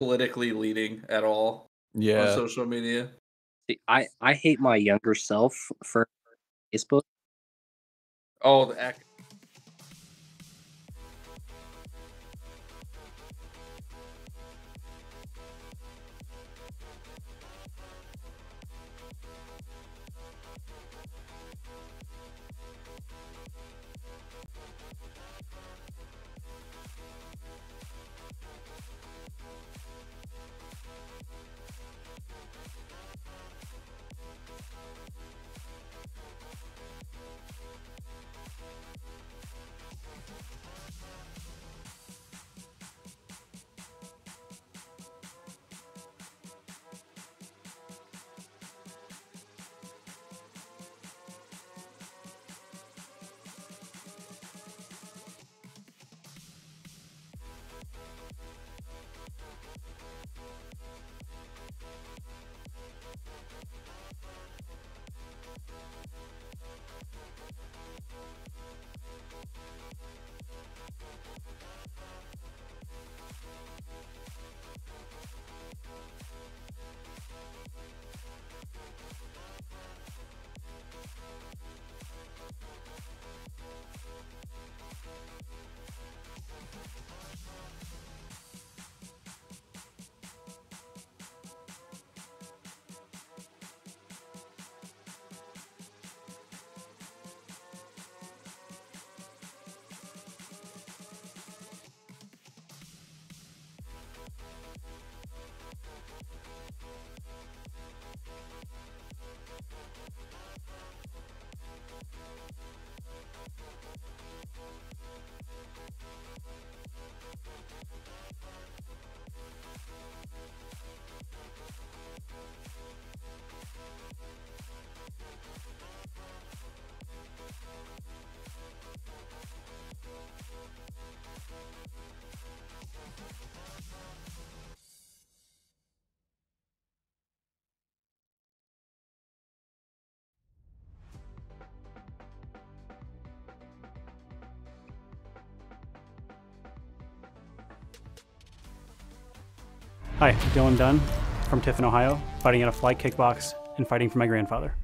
politically leaning at all on Yeah. social media. See, I hate my younger self for Facebook. Oh, the act. Hi, Dylan Dunn from Tiffin, Ohio, fighting out of fly kickbox and fighting for my grandfather.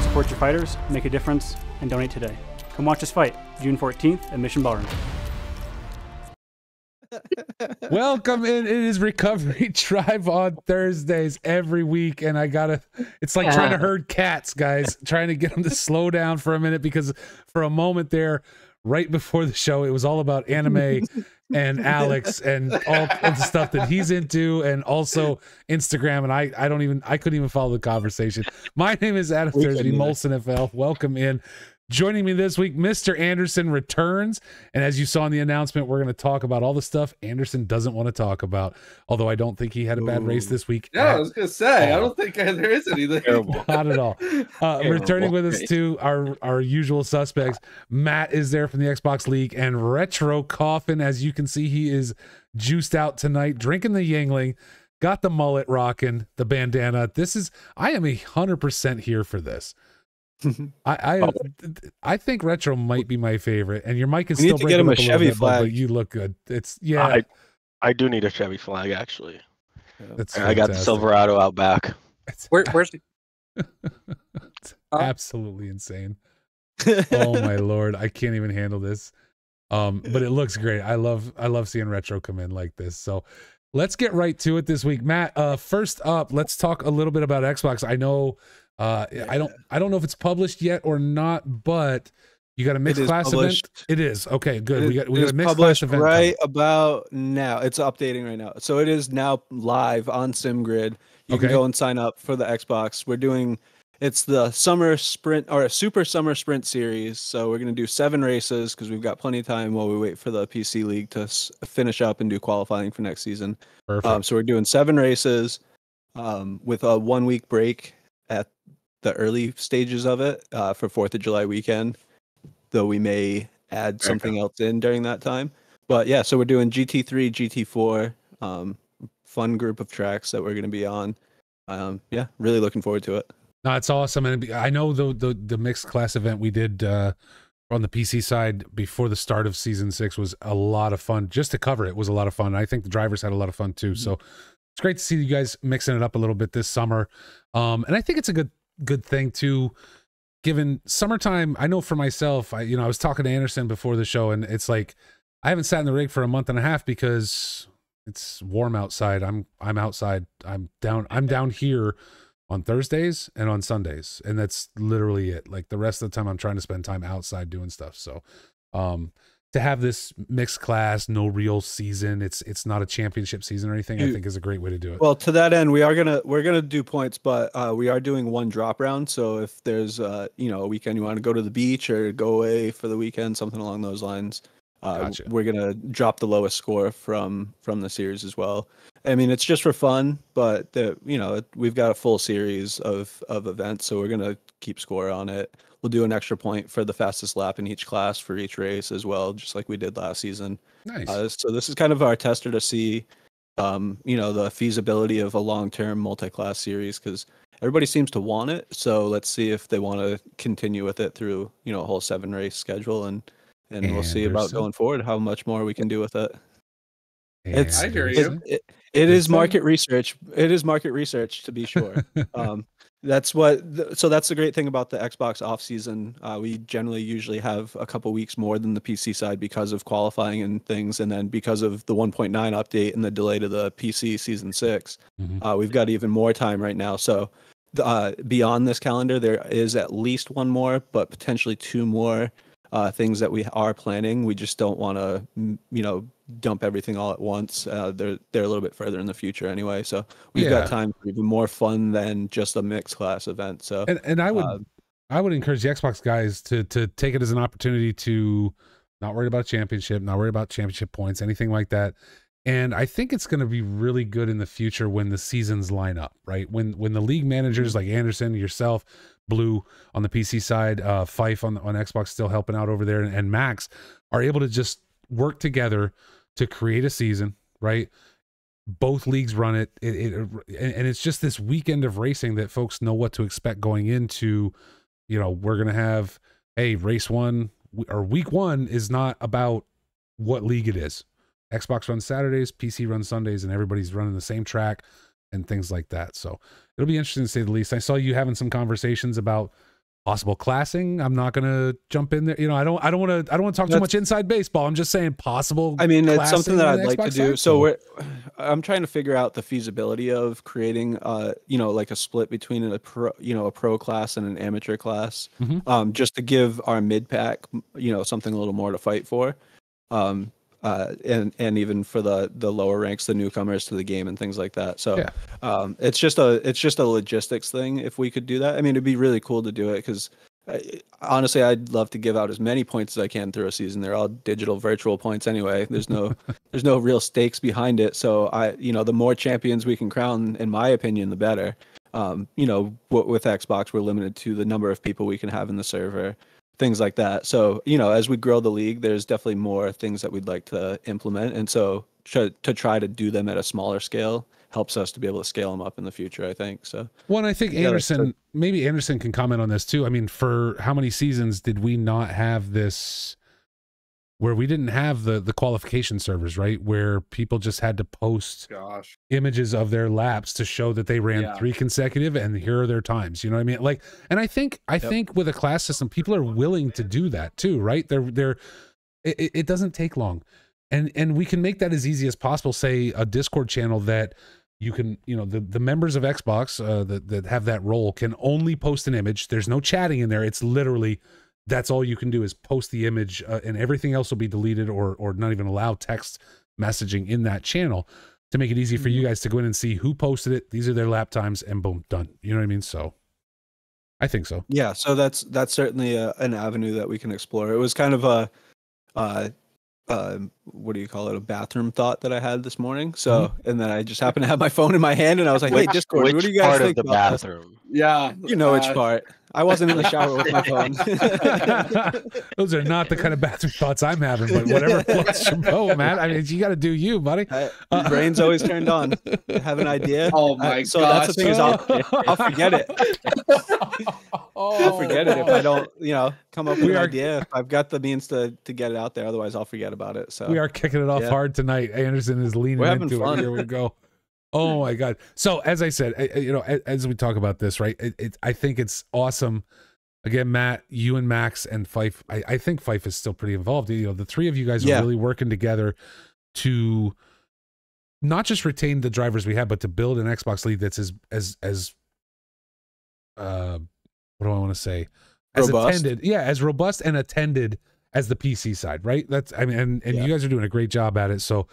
Support your fighters, make a difference, and donate today. Come watch us fight, June 14th at Mission Ballroom. Welcome in. It is Recovery Drive on Thursdays every week, and it's like trying to herd cats, guys, trying to get them to slow down for a minute, because for a moment there, right before the show, it was all about anime and Alex and all of the stuff that he's into, and also Instagram, and I couldn't even follow the conversation. My name is Adam Thursby, Molson FL. Welcome in. Joining me this week, Mr. Anderson returns, and as you saw in the announcement, we're going to talk about all the stuff Anderson doesn't want to talk about, although I don't think he had a bad race this week. Yeah, I was going to say, I don't think there is anything. Not at all. Returning with us too, our usual suspects. Matt is there from the Xbox League, and Retro Coffin, as you can see, he is juiced out tonight, drinking the Yingling, got the mullet rocking, the bandana. I am 100% here for this. I think Retro might be my favorite, and your mic is still breaking up a Chevy bit, flag. But you look good. I do need a Chevy flag, actually. That's I got the Silverado out back. Where's it? It's absolutely insane. Oh my lord, I can't even handle this. But it looks great. I love seeing Retro come in like this. So let's get right to it this week. Matt, first up, let's talk a little bit about Xbox. I know I don't know if it's published yet or not, but you got a mixed class event. It is. Okay, good. We got a mixed class event right about now. It's updating right now. So it is now live on SimGrid. You can go and sign up for the Xbox. It's the summer sprint, or a super summer sprint series. So we're going to do 7 races because we've got plenty of time while we wait for the PC League to finish up and do qualifying for next season. Perfect. So we're doing 7 races with a 1 week break the early stages of it for 4th of July weekend, though we may add something else in during that time. But yeah, so we're doing GT3, GT4, fun group of tracks that we're going to be on. Yeah, really looking forward to it. No, it's awesome. And I know the mixed class event we did on the PC side before the start of season 6 was a lot of fun. Just to cover it was a lot of fun. I think the drivers had a lot of fun too. So it's great to see you guys mixing it up a little bit this summer. And I think it's a good thing too, given summertime. I know for myself, I was talking to Anderson before the show, and it's like I haven't sat in the rig for a month and a half because it's warm outside. I'm outside. I'm down here on Thursdays and on Sundays, and that's literally it. Like the rest of the time I'm trying to spend time outside doing stuff. So to have this mixed class, no real season, it's not a championship season or anything, I think is a great way to do it. Well, to that end, we're gonna do points, but we are doing one drop round. So if there's a weekend you want to go to the beach or go away for the weekend, something along those lines, gotcha. We're gonna drop the lowest score from the series as well. I mean, it's just for fun, but we've got a full series of events, so we're gonna keep score on it. We'll do an extra point for the fastest lap in each class for each race as well, just like we did last season. Nice. So this is kind of our tester to see, the feasibility of a long-term multi-class series, because everybody seems to want it. So let's see if they want to continue with it through a whole 7-race schedule, and we'll see about going forward how much more we can do with it. I hear you. It is market research. It is market research, to be sure. That's the great thing about the Xbox off season. We generally usually have a couple weeks more than the PC side because of qualifying and things, and then because of the 1.9 update and the delay to the PC season 6, we've got even more time right now. So beyond this calendar, there is at least one more, but potentially 2 more things that we are planning. We just don't want to, dump everything all at once. They're a little bit further in the future anyway, so we've got time for even more fun than just a mixed class event. So and I would encourage the Xbox guys to take it as an opportunity to not worry about championship, not worry about championship points, anything like that. And I think it's going to be really good in the future when the seasons line up, right? When the league managers like Anderson, yourself, Blue on the PC side, Fife on Xbox still helping out over there, and Max are able to just work together to create a season, right? Both leagues run it, and it's just this weekend of racing that folks know what to expect going into. We're gonna have race 1 or week 1 is not about what league it is. Xbox runs Saturdays, PC runs Sundays, and everybody's running the same track and things like that. So it'll be interesting to say the least. I saw you having some conversations about possible classing. I'm not going to jump in there. I don't want to talk too much inside baseball. I'm just saying possible. I mean, it's something that I'd like to do. So I'm trying to figure out the feasibility of creating, like a split between a pro class and an amateur class, just to give our mid pack, something a little more to fight for. And even for the lower ranks, the newcomers to the game and things like that. So it's just a logistics thing. If we could do that, I mean, it'd be really cool to do it, because honestly, I'd love to give out as many points as I can through a season. They're all digital virtual points anyway. There's no real stakes behind it. So the more champions we can crown, in my opinion, the better. With Xbox, we're limited to the number of people we can have in the server, things like that. So, as we grow the league, there's definitely more things that we'd like to implement. And so to try to do them at a smaller scale helps us to be able to scale them up in the future, I think. So, well, I think maybe Anderson can comment on this too. I mean, for how many seasons did we not have this where we didn't have the qualification servers, right? Where people just had to post images of their laps to show that they ran 3 consecutive and here are their times. You know what I mean? Like, and I think with a class system, people are willing to do that too, right? It doesn't take long. And we can make that as easy as possible. Say a Discord channel that you can, the members of Xbox that have that role can only post an image. There's no chatting in there. It's literally, that's all you can do is post the image, and everything else will be deleted or not even allow text messaging in that channel, to make it easy for you guys to go in and see who posted it. These are their lap times, and boom, done. You know what I mean? So I think so. Yeah. So that's certainly an avenue that we can explore. It was kind of what do you call it, a bathroom thought that I had this morning. So and then I just happened to have my phone in my hand and I was like, hey, Discord, what do you guys part think of the about this? bathroom? Yeah. You know which part. I wasn't in the shower with my phone. Those are not the kind of bathroom thoughts I'm having, but whatever floats your boat, man. I mean, you got to do you, buddy. Brain's always turned on. I have an idea. Oh my so gosh. that's the thing is I'll forget it. I'll forget it if I don't, come up with an idea. If I've got the means to get it out there. Otherwise, I'll forget about it. So we are kicking it off hard tonight. Anderson is leaning into fun. it. Here we go. Oh my God. So as I said, as we talk about this, right, I think it's awesome. Again, Matt, you and Max and Fife, I think Fife is still pretty involved. The three of you guys are really working together to not just retain the drivers we have, but to build an Xbox League that's as what do I want to say? As robust. as robust and attended as the PC side, right? And you guys are doing a great job at it. So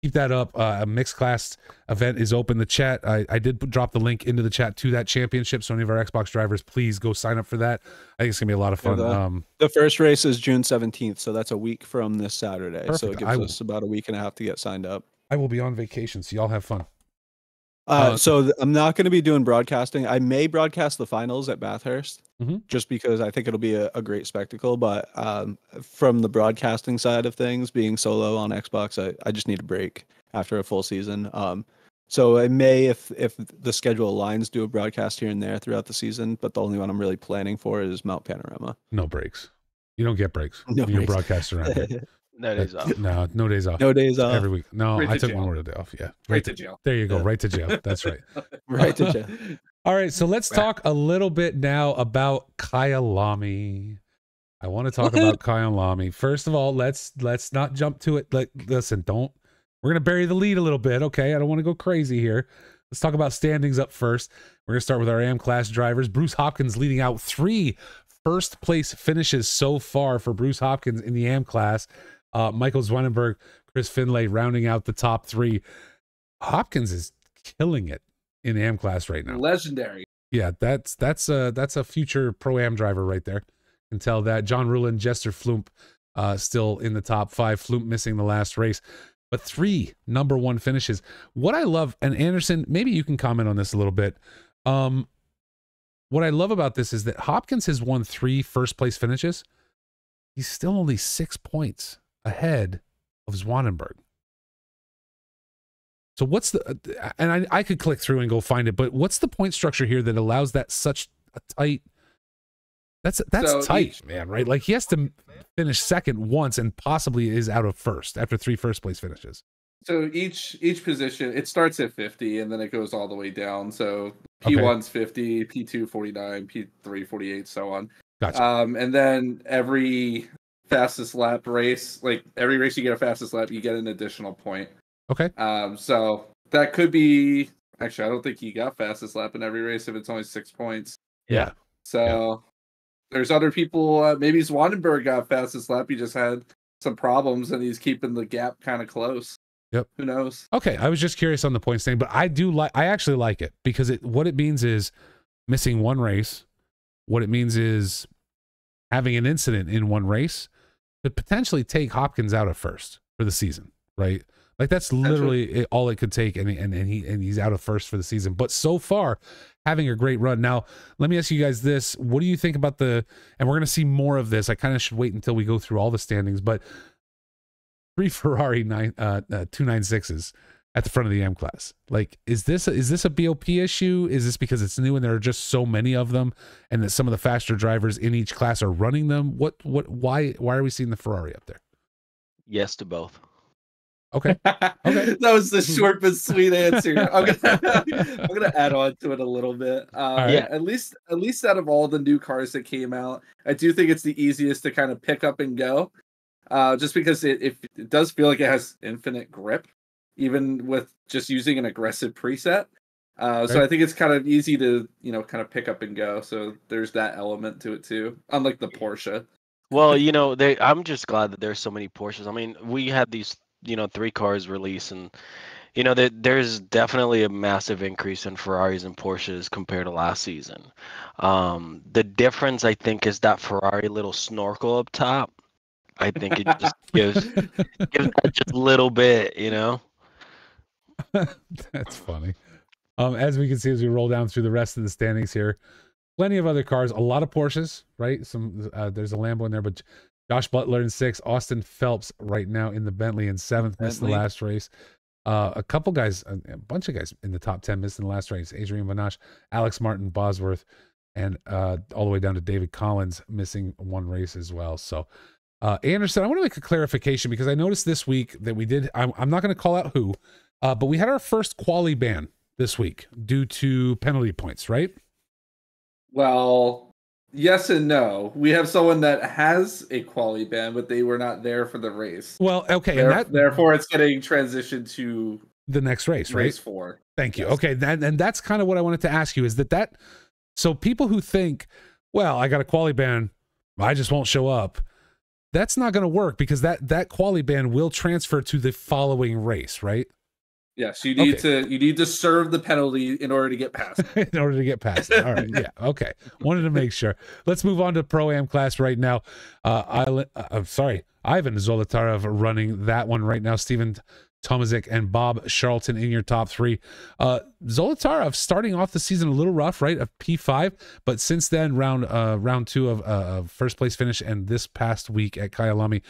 keep that up. A mixed class event is open. The chat, I did drop the link into the chat to that championship. So any of our Xbox drivers, please go sign up for that. I think it's gonna be a lot of fun. The first race is June 17th, so that's a week from this Saturday. Perfect. So it gives us about a week and a half to get signed up. I will be on vacation, so y'all have fun. So I'm not going to be doing broadcasting. I may broadcast the finals at Bathurst, just because I think it'll be a great spectacle. But from the broadcasting side of things, being solo on Xbox, I just need a break after a full season. So I may, if the schedule aligns, do a broadcast here and there throughout the season. But the only one I'm really planning for is Mount Panorama. No breaks. You don't get breaks. No You're breaks. broadcaster around here. No days off. No days off. No days off. Every week. No, Right I to took jail. one more day off. Yeah. Right to jail. There you go. Right to jail. That's right. Right to jail. All right. So let's talk a little bit now about Kyalami. I want to talk about Kyalami. First of all, let's not jump to it. Listen, we're going to bury the lead a little bit. Okay. I don't want to go crazy here. Let's talk about standings up first. We're going to start with our AM class drivers. Bruce Hopkins leading out 3 first place finishes so far for Bruce Hopkins in the AM class. Michael Zwanenberg, Chris Finlay rounding out the top 3. Hopkins is killing it in AM class right now. Legendary. Yeah, that's a future pro-am driver right there. Can tell that. John Rulin, Jester Floomp still in the top 5. Floomp missing the last race. But 3 number 1 finishes. What I love, and Anderson, maybe you can comment on this a little bit. What I love about this is that Hopkins has won 3 first place finishes. He's still only 6 points ahead of Zwanenberg. So what's the, and I could click through and go find it, but what's the point structure here that allows that such a tight, that's so tight, man, right? Like he has to finish second once and possibly is out of first after 3 first place finishes. So each position, it starts at 50 and then it goes all the way down. So P1's 50, P2 49, P3 48, so on. Gotcha. And then every fastest lap race, like every race you get a fastest lap, you get an additional point. Okay. So that could be, actually, I don't think he got fastest lap in every race if it's only 6 points. Yeah. So there's other people, maybe Zwanenberg got fastest lap. He just had some problems and he's keeping the gap kind of close. Yep. Who knows? Okay. I was just curious on the points thing, but I actually like it because what it means is missing 1 race. What it means is having an incident in 1 race could potentially take Hopkins out of first for the season, right? Like that's literally all it could take, and he's out of first for the season. But so far, having a great run. Now, let me ask you guys this: what do you think about and we're going to see more of this. I kind of should wait until we go through all the standings, but 3 Ferrari 296s at the front of the M class. Like, is this a BOP issue? Is this because it's new and there are just so many of them, and that some of the faster drivers in each class are running them? Why are we seeing the Ferrari up there? Yes to both. Okay. That was the short but sweet answer. I'm gonna add on to it a little bit. Right. At least out of all the new cars that came out, I do think it's the easiest to kind of pick up and go. Just because it does feel like it has infinite grip, even with just using an aggressive preset. So I think it's kind of easy to kind of pick up and go. So there's that element to it too, unlike the Porsche. Well, I'm just glad that there's so many Porsches. I mean, we had these 3 cars release, and there's definitely a massive increase in Ferraris and Porsches compared to last season. The difference, I think, is that Ferrari little snorkel up top. I think it just gives that just a little bit, you know. That's funny. As we can see as we roll down through the rest of the standings here, plenty of other cars, a lot of Porsches, right? Some there's a Lambo in there, but Josh Butler in 6th, Austin Phelps right now in the Bentley in 7th, missed the last race. A couple guys, a bunch of guys in the top 10 missed in the last race. Adrian Vanache, Alex Martin, Bosworth, and all the way down to David Collins missing one race as well. So Anderson, I want to make a clarification because I noticed this week that we did, I'm not going to call out who, but we had our first quali ban this week due to penalty points, right? Well, yes and no. We have someone that has a quali ban, but they were not there for the race. Well, okay, Therefore, it's getting transitioned to the next race, right? Race 4. Thank you. Yes. Okay, and that's kind of what I wanted to ask you is that so people who think, well, I got a quali ban, I just won't show up. That's not going to work because that quali ban will transfer to the following race, right? Yes, you need to serve the penalty in order to get past it. In order to get past it. All right. Yeah. Okay. Wanted to make sure. Let's move on to Pro-Am class right now. Ivan Zolotarov running that one right now. Steven Tomazic and Bob Charlton in your top 3. Zolotarov starting off the season a little rough, right? A P5, but since then round 2 of first place finish, and this past week at Kyalami,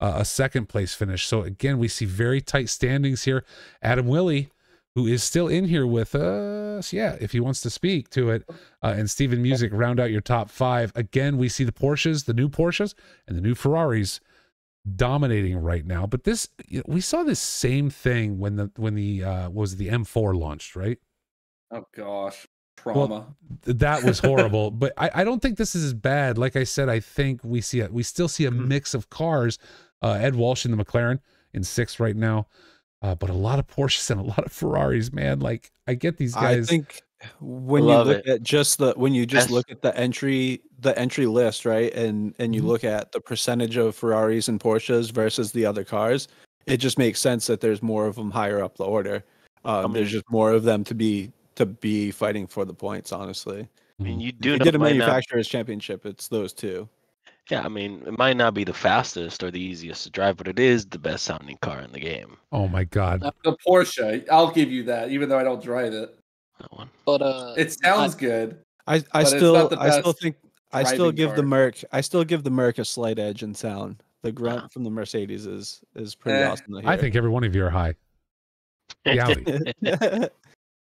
a second place finish. So again, we see very tight standings here. Adam Willie, who is still in here with us, if he wants to speak to it, and Steven Music round out your top 5. Again, we see the Porsches, the new Porsches, and the new Ferraris dominating right now. But this, we saw this same thing when the was the M4 launched, right? Oh gosh. Trauma. Well, that was horrible. But I don't think this is as bad. Like I said, I think we still see a mix of cars. Ed Walsh in the McLaren in 6th right now, but a lot of Porsches and a lot of Ferraris, man. Like I get these guys. I think when you look at look at the entry list, right, and you look at the percentage of Ferraris and Porsches versus the other cars, it just makes sense that there's more of them higher up the order. There's just more of them to be fighting for the points. Honestly, I mean, you do get a manufacturer's championship. It's those two. Yeah, I mean, it might not be the fastest or the easiest to drive, but it is the best sounding car in the game. Oh my God. The Porsche, I'll give you that, even though I don't drive it. That one. But it sounds good. I still give the Merc a slight edge in sound. The grunt from the Mercedes is pretty awesome to hear. I think every one of you are high. The Audi.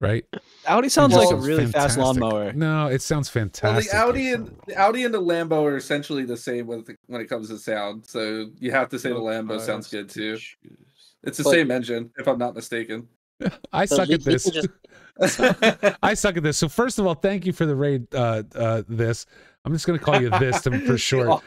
Right? Audi sounds like a really fast lawnmower. No, it sounds fantastic. Well, the Audi and the Lambo are essentially the same when it comes to sound. So you have to say the Lambo sounds good too. It's the same engine, if I'm not mistaken. I suck at this. I suck at this. So first of all, thank you for the raid. This I'm just going to call you this for short.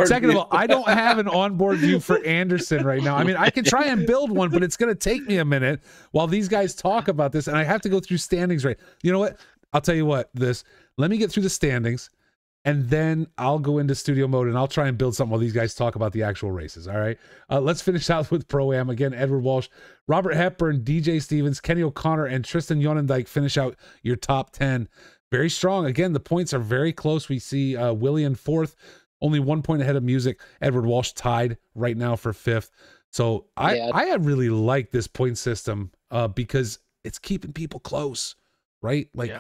Second of all, I don't have an onboard view for Anderson right now. I mean, I can try and build one, but it's going to take me a minute while these guys talk about this, and I have to go through standings. Right? You know what? I'll tell you what. Let me get through the standings, and then I'll go into studio mode and I'll try and build something while these guys talk about the actual races. All right. Let's finish out with Pro-Am. Again, Edward Walsh, Robert Hepburn, DJ Stevens, Kenny O'Connor, and Tristan Jonendijk finish out your top 10. Very strong. Again, the points are very close. We see Willie in 4th, only 1 point ahead of Music. Edward Walsh tied right now for 5th. So I really like this point system because it's keeping people close, right? Like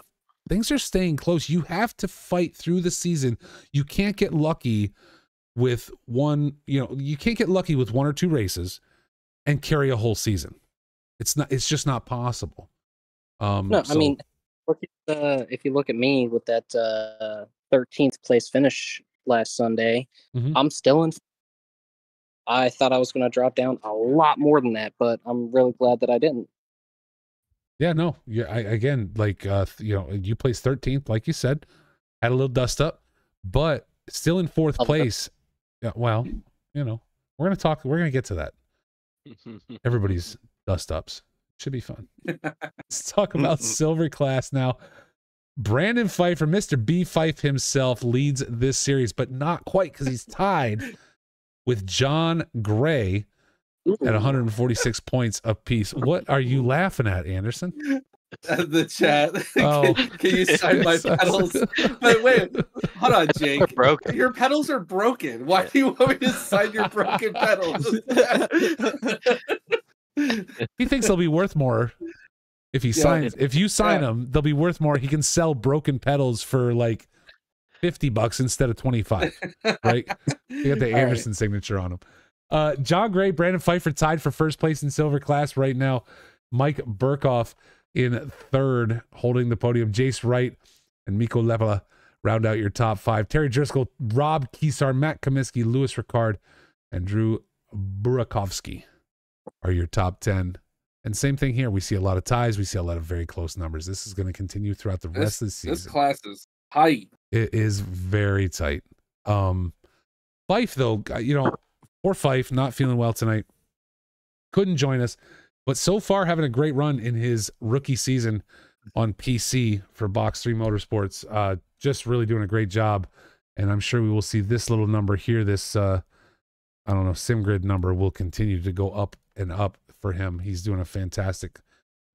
things are staying close. You have to fight through the season. You can't get lucky with you can't get lucky with 1 or 2 races and carry a whole season. It's just not possible. I mean, if you look at me with that 13th place finish last Sunday, I'm still in. I thought I was going to drop down a lot more than that, but I'm really glad that I didn't. Yeah, no. Yeah, you placed 13th, like you said, had a little dust up, but still in 4th place. Yeah, well, we're going to get to that. Everybody's dust ups. Should be fun. Let's talk about silver class now. Brandon Pfeiffer, Mr. B. Fife himself, leads this series, but not quite because he's tied with John Gray at 146 points apiece. What are you laughing at, Anderson? The chat. Oh. Can you sign my pedals? But wait, hold on, Jake. Broken. Your pedals are broken. Why do you want me to sign your broken pedals? He thinks they'll be worth more if he signs. If you sign them, they'll be worth more. He can sell broken pedals for like $50 instead of 25. Right? You got the Anderson signature on them. John Gray, Brandon Pfeiffer tied for first place in silver class right now. Mike Burkhoff in third, holding the podium. Jace Wright and Miko Levala round out your top 5. Terry Driscoll, Rob Kesar, Matt Comiskey, Louis Ricard, and Drew Burakovsky are your top 10. And same thing here. We see a lot of ties. We see a lot of very close numbers. This is going to continue throughout the rest of the season. This class is tight. It is very tight. Fife, though, poor Fife, not feeling well tonight. Couldn't join us. But so far, having a great run in his rookie season on PC for Box3 Motorsports. Just really doing a great job. And I'm sure we will see this little number here, this, SimGrid number will continue to go up and up for him. He's doing a fantastic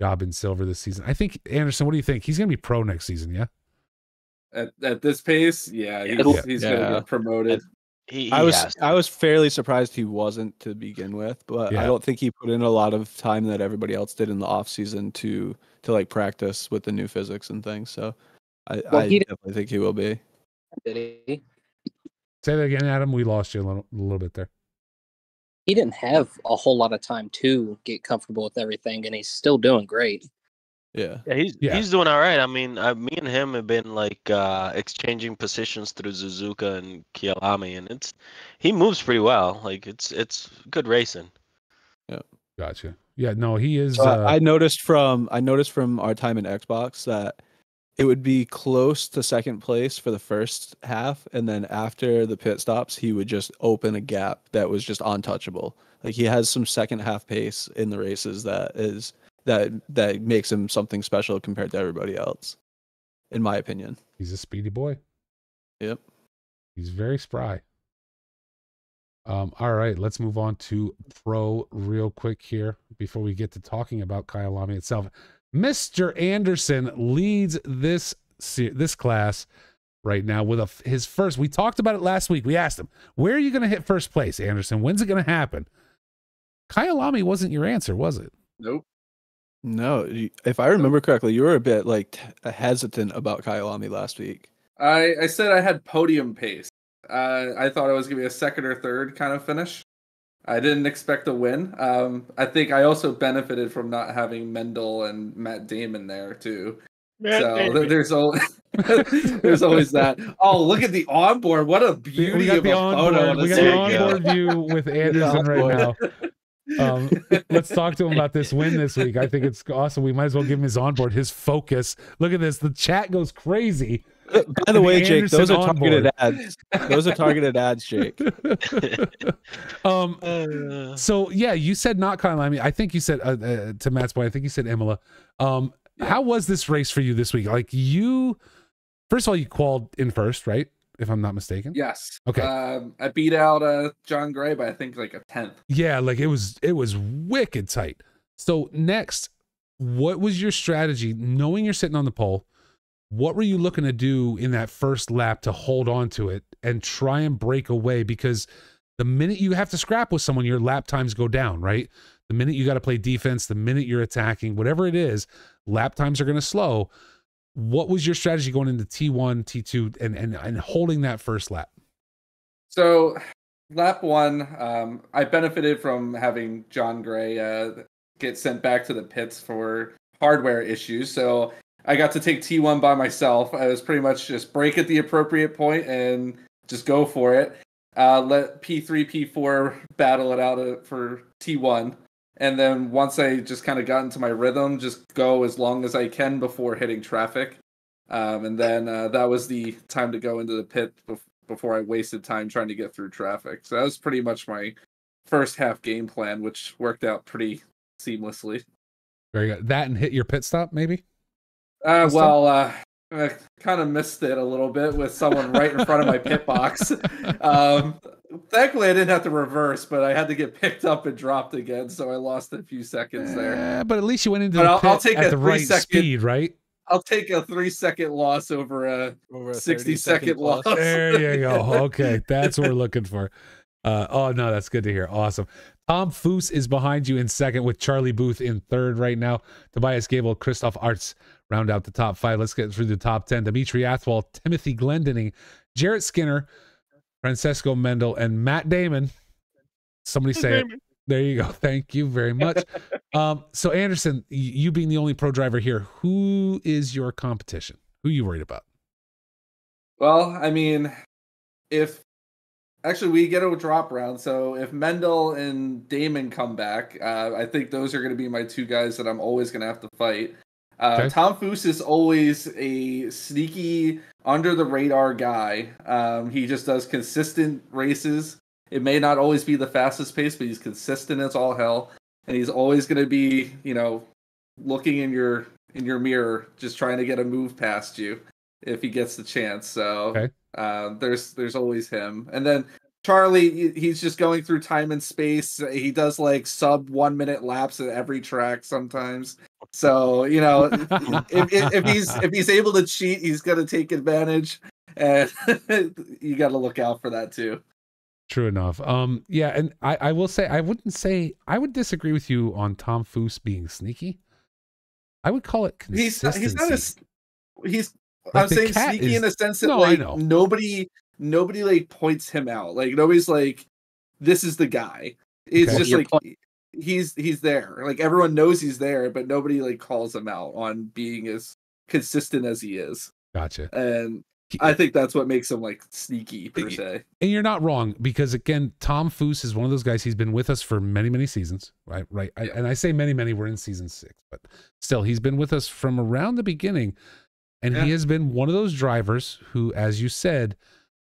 job in silver this season. I think, Anderson, what do you think? He's going to be pro next season, yeah? At this pace, he's going to get promoted. I was fairly surprised he wasn't to begin with, but I don't think he put in a lot of time that everybody else did in the off season to like practice with the new physics and things. So I definitely think he will be. Did he? Say that again, Adam. We lost you a little bit there. He didn't have a whole lot of time to get comfortable with everything, and he's still doing great. Yeah, he's doing all right. I mean, me and him have been like exchanging positions through Suzuka and Kyalami, and he moves pretty well. Like it's good racing. Yeah, gotcha. Yeah, no, he is. I noticed from our time in Xbox that it would be close to second place for the first half, and then after the pit stops, he would just open a gap that was just untouchable. Like he has some second half pace in the races that makes him something special compared to everybody else, in my opinion. He's a speedy boy. Yep. He's very spry. All right, let's move on to pro real quick here before we get to talking about Kyalami itself. Mr. Anderson leads this class right now with his first. We talked about it last week. We asked him, where are you going to hit first place, Anderson? When's it going to happen? Kyalami wasn't your answer, was it? Nope. No, if I remember correctly, you were a bit hesitant about Kyalami last week. I said I had podium pace. I thought it was going to be a second or third kind of finish. I didn't expect a win. I think I also benefited from not having Mendel and Matt Damon there too. There's always that. Oh, look at the onboard! What a beauty of a photo! We got the onboard view with Anderson right now. Let's talk to him about this win this week. I think it's awesome. We might as well give him his onboard, his focus. Look at this. The chat goes crazy. By the way, Jake, those are targeted ads. Those are targeted ads, Jake. So yeah, you said not Kyalami. I think you said to Matt's point, I think you said Imola. How was this race for you this week? Like first of all, you qualified in first, right? If I'm not mistaken. Yes. Okay. I beat out John Gray by I think like a 10th. Yeah, like it was wicked tight. So next, what was your strategy? Knowing you're sitting on the pole, what were you looking to do in that first lap to hold on to it and try and break away? Because the minute you have to scrap with someone, your lap times go down, right? The minute you got to play defense, the minute you're attacking, whatever it is, lap times are going to slow. What was your strategy going into T1, T2, and holding that first lap? So lap 1, I benefited from having John Gray get sent back to the pits for hardware issues. So I got to take T1 by myself. I was pretty much just brake at the appropriate point and just go for it. Let P3, P4 battle it out for T1. And then once I just kind of got into my rhythm, just go as long as I can before hitting traffic. And then that was the time to go into the pit before I wasted time trying to get through traffic. So that was pretty much my first half game plan, which worked out pretty seamlessly. Very good. That and hit your pit stop, maybe? I kind of missed it a little bit with someone right in front of my pit box. thankfully I didn't have to reverse, but I had to get picked up and dropped again, so I lost a few seconds there. But at least you went into But the I'll pit take at a the right 3-second speed, right? I'll take a 3-second loss over a 60-second loss. There you go. Okay, that's what we're looking for. Oh no, that's good to hear. Awesome. Tom Foose is behind you in second with Charlie Booth in third right now. Tobias Gable, Christoph Arts round out the top 5. Let's get through the top 10. Dimitri Athwal, Timothy Glendening, Jarrett Skinner, Francesco Mendel, and Matt Damon. Somebody say it. There you go. Thank you very much. So Anderson, you being the only pro driver here, who is your competition? Who are you worried about? Well, I mean, if actually we get a drop round, so if Mendel and Damon come back, I think those are going to be my two guys that I'm always going to have to fight. Okay. Tom Foose is always a sneaky, under the radar guy. He just does consistent races. It may not always be the fastest pace, but he's consistent as all hell, and he's always going to be, looking in your mirror, just trying to get a move past you if he gets the chance. So okay. There's always him, and then Charlie, he's just going through time and space. He does like sub 1 minute laps at every track sometimes. So if he's able to cheat, he's going to take advantage, and you got to look out for that too. True enough. Yeah, and I will say I would disagree with you on Tom Foose being sneaky. I would call it consistency. I'm saying sneaky in a sense that nobody like points him out. Like nobody's like, this is the guy. It's just like he's there. Like everyone knows he's there, but nobody like calls him out on being as consistent as he is. Gotcha. And I think that's what makes him like sneaky per se. And you're not wrong, because again, Tom Foose is one of those guys. He's been with us for many, many seasons, right? Yeah. And I say many, many. We're in season 6, but still, he's been with us from around the beginning, and he has been one of those drivers who, as you said,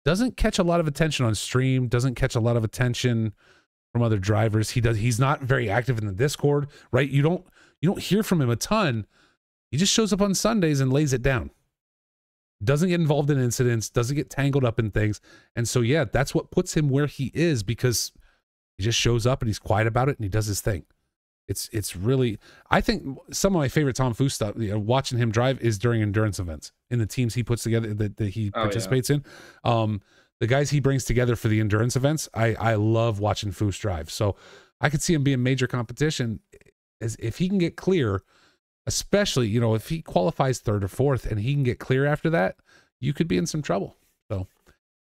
doesn't catch a lot of attention on stream, doesn't catch a lot of attention from other drivers. He's not very active in the Discord, right? You don't hear from him a ton. He just shows up on Sundays and lays it down. Doesn't get involved in incidents, doesn't get tangled up in things. And so, yeah, that's what puts him where he is, because he just shows up and he's quiet about it and he does his thing. It's really, I think some of my favorite Tom Foose stuff, watching him drive, is during endurance events in the teams he puts together that he participates in. The guys he brings together for the endurance events, I love watching Foose drive. So I could see him being major competition as if he can get clear. Especially, if he qualifies 3rd or 4th and he can get clear after that, you could be in some trouble. So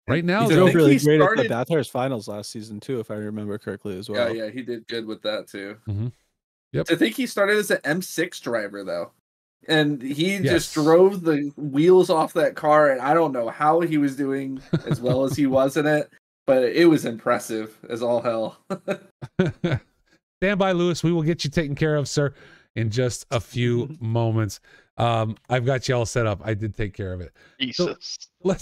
right now, he's really great at the Bathurst finals last season too, if I remember correctly as well. Yeah, he did good with that too. Mm-hmm. Yep. I think he started as an M6 driver though, and he just drove the wheels off that car, and I don't know how he was doing as well as he was in it, but it was impressive as all hell. Stand by, Lewis. We will get you taken care of, sir, in just a few moments. I've got you all set up. I did take care of it. Jesus. So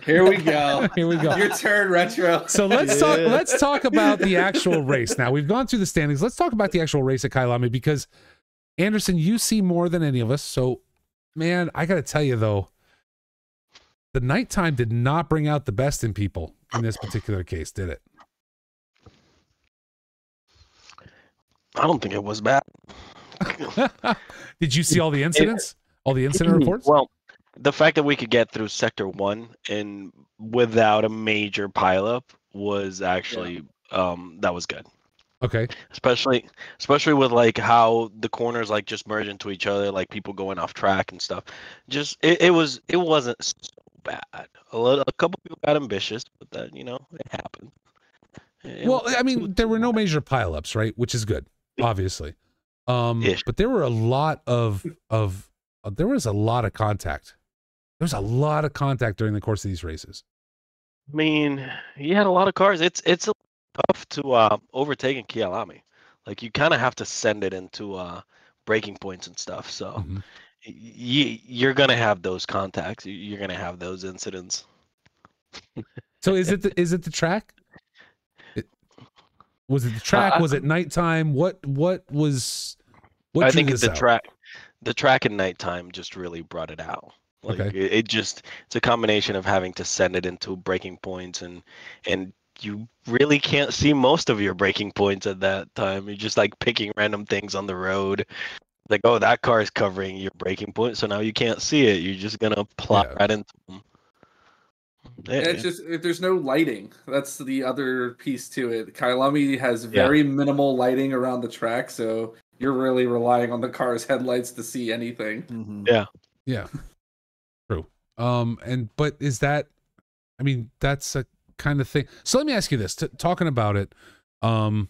here we go. Here we go. Your turn, Retro. So let's talk about the actual race. Now, we've gone through the standings. Let's talk about the actual race at Kailami, because Anderson, you see more than any of us. So, man, I got to tell you though, the nighttime did not bring out the best in people in this particular case, did it? I don't think it was bad. Did you see all the incidents? All the incident reports? Well, the fact that we could get through Sector 1 and without a major pileup was actually that was good. Okay. Especially with like how the corners like just merge into each other, like people going off track and stuff. Just it wasn't so bad. A couple people got ambitious, but that it happened. Well, I mean, there were no major pileups, right? Which is good, obviously. But there were a lot of there was a lot of contact. There was a lot of contact during the course of these races. I mean, he had a lot of cars. It's tough to overtake in Kyalami. Like you kind of have to send it into breaking points and stuff. So you're gonna have those contacts. You're gonna have those incidents. So is it the track? Was it the track? Was it nighttime? What was? I think it's the track. The track at nighttime just really brought it out. Like it's a combination of having to send it into breaking points and you really can't see most of your braking points at that time. You're just like picking random things on the road. Like, oh, that car is covering your braking point, so now you can't see it. You're just gonna plow right into them. And it's just there's no lighting. That's the other piece to it. Kyalami has very minimal lighting around the track, so you're really relying on the car's headlights to see anything. Mm-hmm. Yeah. True. But is that? I mean, that's a kind of thing. So let me ask you this: talking about it, and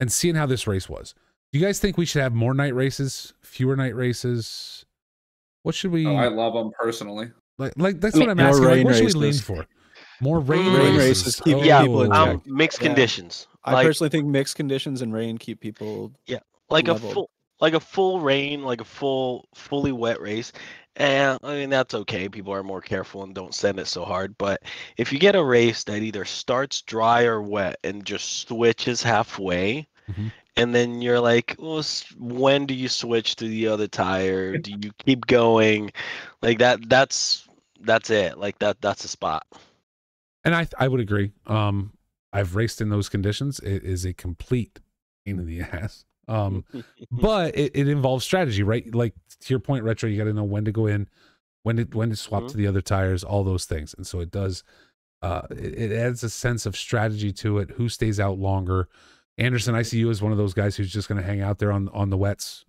seeing how this race was. Do you guys think we should have more night races, fewer night races? What should we? Oh, I love them personally. Like that's what I'm asking. Like, what should we lean for? More rain races. Keep people in check. Mixed conditions. I personally think mixed conditions and rain keep people. Yeah, like leveled. a full rain, like a fully wet race. And I mean that's okay. People are more careful and don't send it so hard. But if you get a race that either starts dry or wet and just switches halfway. Mm-hmm. And then you're like, well, when do you switch to the other tire? Do you keep going? Like that's it. Like that's a spot. And I would agree. I've raced in those conditions. It is a complete pain in the ass. But it involves strategy, right? Like to your point, Retro, you got to know when to go in, when to swap to the other tires, all those things. And so it does. It adds a sense of strategy to it. Who stays out longer? Anderson, I see you as one of those guys who's just going to hang out there on the wets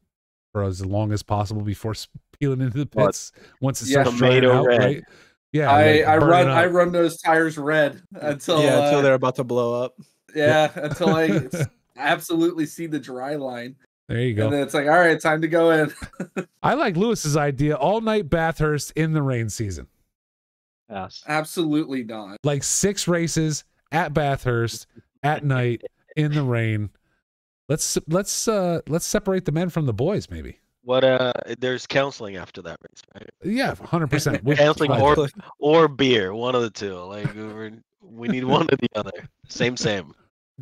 for as long as possible before peeling into the pits once it starts drying out, right? Yeah, I run those tires red until they're about to blow up. Until I absolutely see the dry line. There you go. And then it's like, all right, time to go in. I like Lewis's idea: all night Bathurst in the rain season. Yes, absolutely not. Like 6 races at Bathurst at night. In the rain. Let's separate the men from the boys, maybe. There's counseling after that race, right? Yeah, 100%. Counseling or beer, one of the two. Like we need one or the other. Same.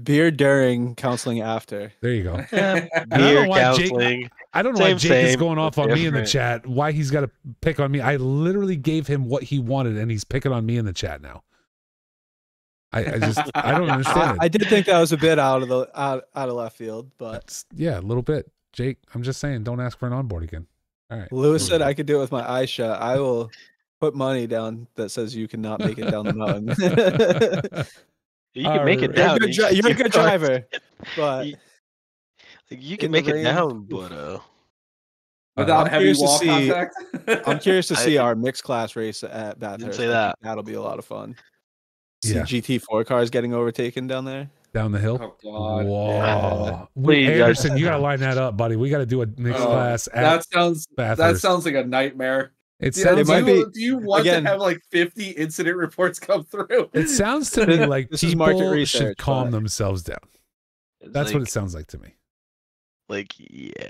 Beer during, counseling after. There you go. Beer counseling. I don't know why Jake is going off on me in the chat. Why he's got to pick on me. I literally gave him what he wanted, and he's picking on me in the chat now. I don't understand it. I did think that was a bit out of left field, but a little bit. Jake, I'm just saying, don't ask for an onboard again. All right. Lewis said I could do it with my eye shut. I will put money down that says you cannot make it down the mountain. You can make it down. You're a good driver, but you can make it down, but without heavy wall contact. I'm curious to see our mixed class race at Bathurst. Say that. That'll be a lot of fun. Yeah. See GT4 cars getting overtaken down there. Down the hill. Oh God! Whoa! Please, Anderson, you gotta line that up, buddy. We gotta do a mixed class. That sounds like a nightmare. It sounds like. Do you want to have like 50 incident reports come through? It sounds to me like people should calm but themselves down. That's what it sounds like to me. Like, yeah.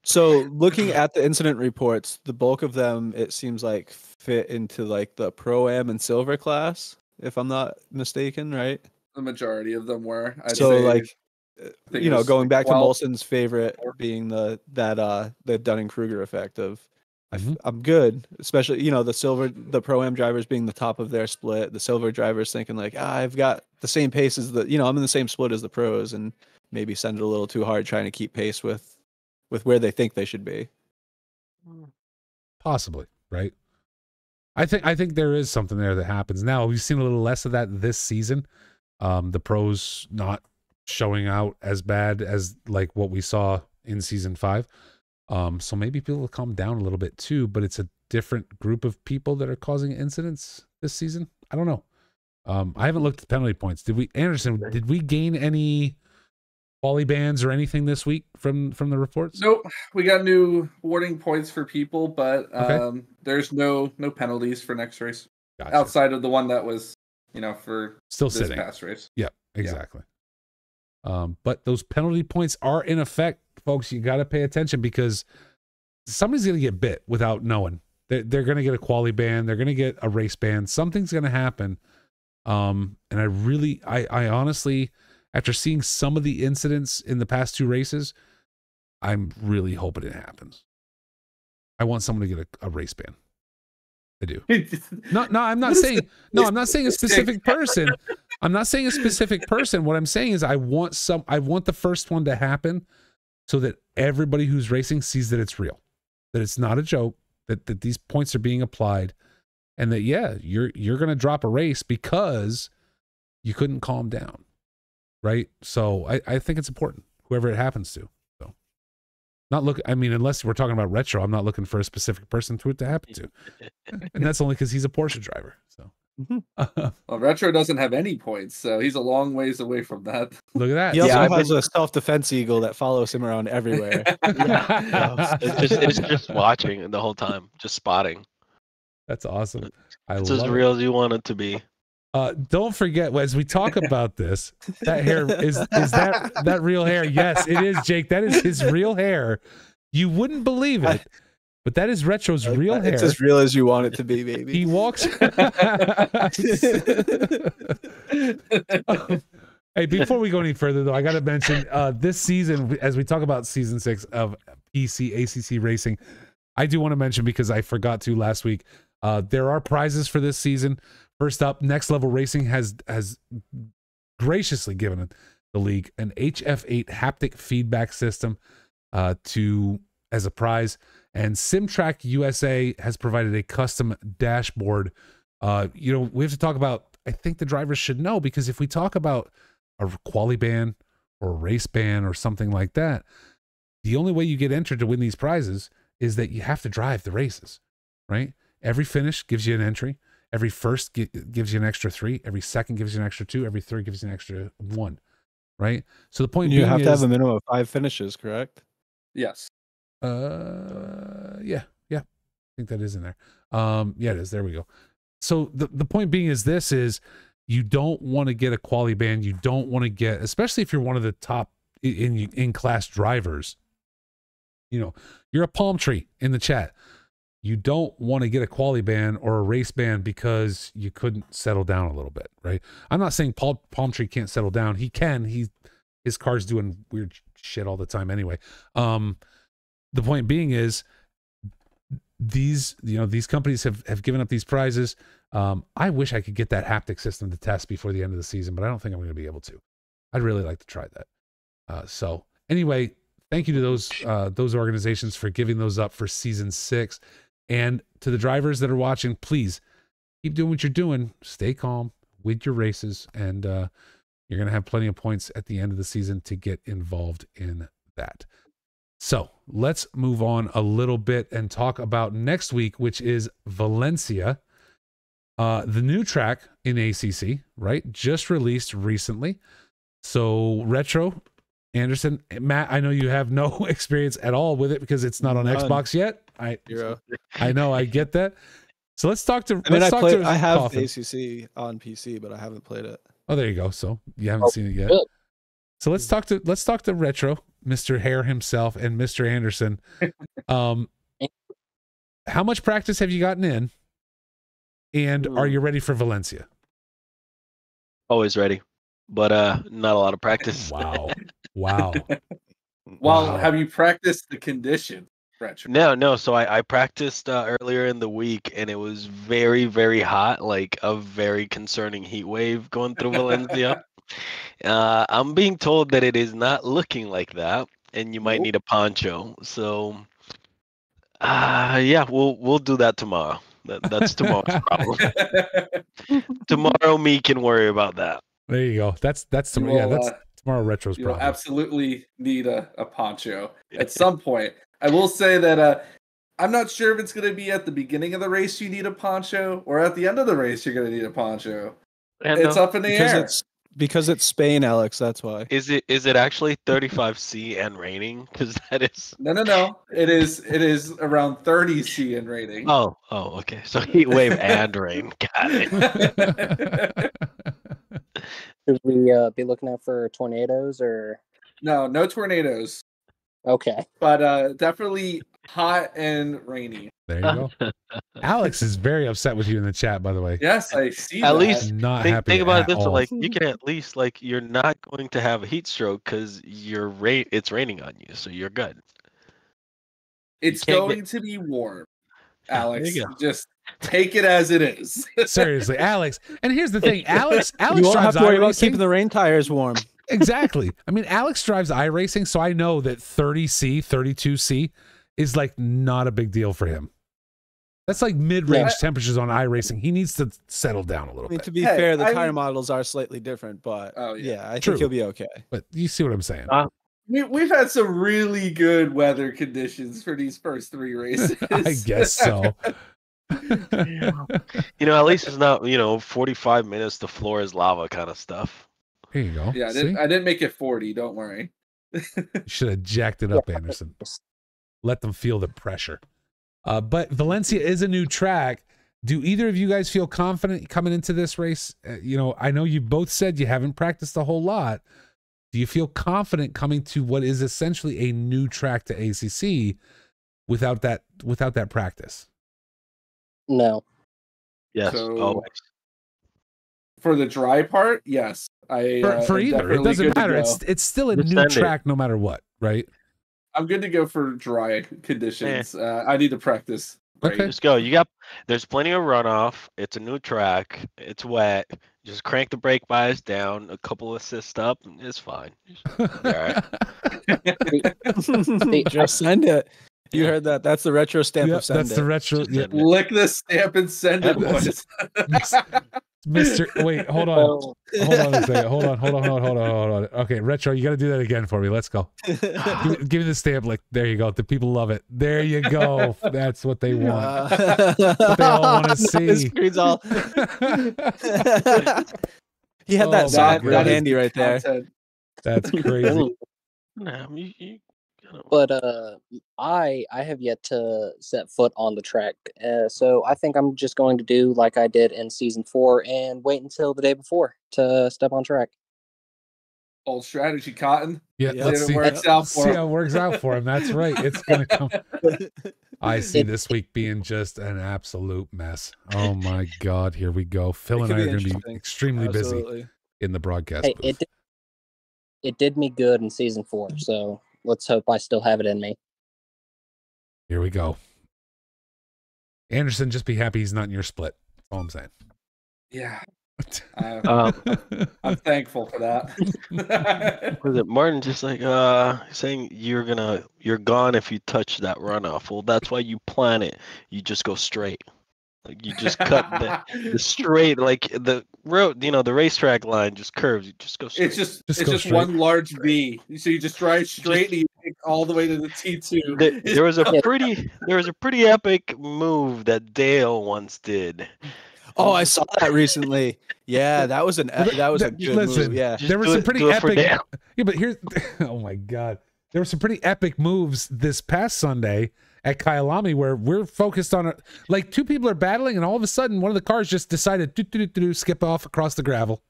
So looking at the incident reports, the bulk of them, it seems like fit into like the Pro-Am and Silver class, if I'm not mistaken, right? The majority of them were. Going back to Molson's favorite being the Dunning-Kruger effect of I'm good, especially the Pro-Am drivers being the top of their split, the Silver drivers thinking like I've got the same pace as I'm in the same split as the pros, and maybe send it a little too hard trying to keep pace with where they think they should be. Possibly, right? I think there is something there that happens. Now we've seen a little less of that this season. The pros not showing out as bad as like what we saw in season 5. So maybe people will calm down a little bit too, but it's a different group of people that are causing incidents this season. I don't know. I haven't looked at penalty points. Did we gain any volley bans or anything this week from the reports? Nope. We got new warning points for people, but there's no penalties for next race. Gotcha. Outside of the one that was, for still this sitting past race. Yep, exactly. Yeah. But those penalty points are in effect, folks. You got to pay attention because somebody's going to get bit without knowing. They're going to get a quali ban. They're going to get a race ban. Something's going to happen. And I honestly, after seeing some of the incidents in the past 2 races, I'm really hoping it happens. I want someone to get a race ban. I do. No, I'm not saying. No, I'm not saying a specific person. I'm not saying a specific person. What I'm saying is I want the first one to happen so that everybody who's racing sees that it's real, that it's not a joke, that these points are being applied, and that you're going to drop a race because you couldn't calm down, right? So I think it's important, whoever it happens to. So unless we're talking about retro, I'm not looking for a specific person for it to happen to, and that's only because he's a Porsche driver. So. Well, retro doesn't have any points, so he's a long ways away from that. Look at that. He also has a self-defense eagle that follows him around everywhere. It's just watching the whole time, just spotting. That's awesome. It's as real as you want it to be. Don't forget, as we talk about this, that hair is that real hair? Yes, it is, Jake. That is his real hair. You wouldn't believe it. But that is Retro's real hair. It's as real as you want it to be, baby. He walks. Hey, before we go any further, though, I got to mention this season, as we talk about season 6 of PC ACC Racing, I do want to mention, because I forgot to last week, there are prizes for this season. First up, Next Level Racing has graciously given the league an HF8 haptic feedback system as a prize. And SimTrack USA has provided a custom dashboard. We have to talk about, I think the drivers should know, because if we talk about a quali ban or a race ban or something like that, the only way you get entered to win these prizes is that you have to drive the races, right? Every finish gives you an entry. Every first gives you an extra 3. Every second gives you an extra 2. Every third gives you an extra 1, right? So the point you have to have a minimum of 5 finishes, correct? Yes. Yeah. I think that is in there. Yeah, it is. There we go. So the point being is you don't want to get a quali ban. You don't want to get, especially if you're one of the top in class drivers. You're a palm tree in the chat. You don't want to get a quali ban or a race ban because you couldn't settle down a little bit, right? I'm not saying Palm Tree can't settle down. He can. His car's doing weird shit all the time anyway. The point being is these companies have given up these prizes. I wish I could get that haptic system to test before the end of the season, but I don't think I'm going to be able to. I'd really like to try that. So anyway, thank you to those organizations for giving those up for season 6. And to the drivers that are watching, please keep doing what you're doing. Stay calm with your races, and you're going to have plenty of points at the end of the season to get involved in that. So let's move on a little bit and talk about next week, which is Valencia, the new track in ACC, right? Just released recently. So Retro, Anderson, Matt, I know you have no experience at all with it because it's not on Xbox yet. I know, I get that. So let's talk to. I have Coffin. ACC on PC, but I haven't played it. Oh, there you go. So you haven't seen it yet. Good. So let's talk to Retro, Mr. Hare himself, and Mr. Anderson. How much practice have you gotten in? And are you ready for Valencia? Always ready, but not a lot of practice. Wow. Well, Wow. have you practiced the condition, Retro? No. So I practiced earlier in the week, and it was very, very hot, like a very concerning heat wave going through Valencia. I'm being told that it is not looking like that, and you might need a poncho. So, yeah, we'll do that tomorrow. That's tomorrow's problem. Tomorrow, me can worry about that. There you go. That's tomorrow. Yeah, that's tomorrow. Retro's problem. You'll absolutely need a poncho at some point. I will say that I'm not sure if it's going to be at the beginning of the race you need a poncho, or at the end of the race you're going to need a poncho. It's up in the air. Because it's Spain, Alex. That's why. Is it actually 35°C and raining? Because that is no. It is around 30°C and raining. Oh, okay. So heat wave and rain. Got it. Should we be looking out for tornadoes or? No tornadoes. Okay. But definitely hot and rainy. There you go. Alex is very upset with you in the chat, by the way. Yes, I see. At least not think happy about at this. all. Like you can at least you're not going to have a heat stroke because it's raining on you, so you're good. It's going to be warm, Alex. Just take it as it is. Seriously, Alex. And here's the thing, Alex You won't have drives to worry about iRacing. keeping the rain tires warm. Exactly. I mean, Alex drives iRacing, so I know that 30C, 32C is like not a big deal for him. That's like mid-range temperatures on iRacing. He needs to settle down a little bit. To be fair, the tire models are slightly different, but I think he'll be okay. But you see what I'm saying? We've had some really good weather conditions for these first 3 races. I guess so. You know, at least it's not 45 minutes. The floor is lava kind of stuff. Here you go. Yeah, I didn't make it 40. Don't worry. You should have jacked it up, Anderson. Let them feel the pressure. But Valencia is a new track. Do either of you guys feel confident coming into this race? I know you both said you haven't practiced a whole lot. Do you feel confident coming to what is essentially a new track to ACC without that practice? No. Yes, always. For the dry part, yes. For either, it doesn't matter. It's still a new track no matter what, right? I'm good to go for dry conditions. I need to practice. Okay, just go. There's plenty of runoff. It's a new track. It's wet. Just crank the brake bias down, a couple assists up, and it's fine. All right. Just send it. You heard that? That's the retro stamp of send that's it. The retro. Yeah. Lick the stamp and send it, boys. Mr. Wait, hold on. Hold on a second. Hold on. Okay, retro, you got to do that again for me. Let's go. Give me the stamp. Like, there you go. The people love it. There you go. That's what they want. That's what they all want to see. His screen's all... He had that sock real handy right there. That's crazy. But I have yet to set foot on the track, so I think I'm just going to do like I did in season 4 and wait until the day before to step on track. Old strategy, Cotton. Yeah, let's see how it works out for him. That's right. It's gonna come. I see this week being just an absolute mess. Oh my God, here we go. Phil and I are going to be extremely busy in the broadcast booth. It did me good in season 4, so let's hope I still have it in me. Here we go. Anderson, just be happy he's not in your split. That's all I'm saying. Yeah. I'm thankful for that. Was it Martin just like saying you're gone if you touch that runoff? Well, that's why you plan it. You just go straight. Like you just cut the straight, like the road, the racetrack line just curves. You just go straight. It's just one large V. So you just drive straight and you take all the way to the T2. There was a pretty epic move that Dale once did. Oh, I saw that recently. Yeah, that was a good move. Yeah, there were some pretty epic. Yeah, but here's oh my God, there were some pretty epic moves this past Sunday at Kyalami where we're focused on it. Like 2 people are battling, and all of a sudden one of the cars just decided to skip off across the gravel.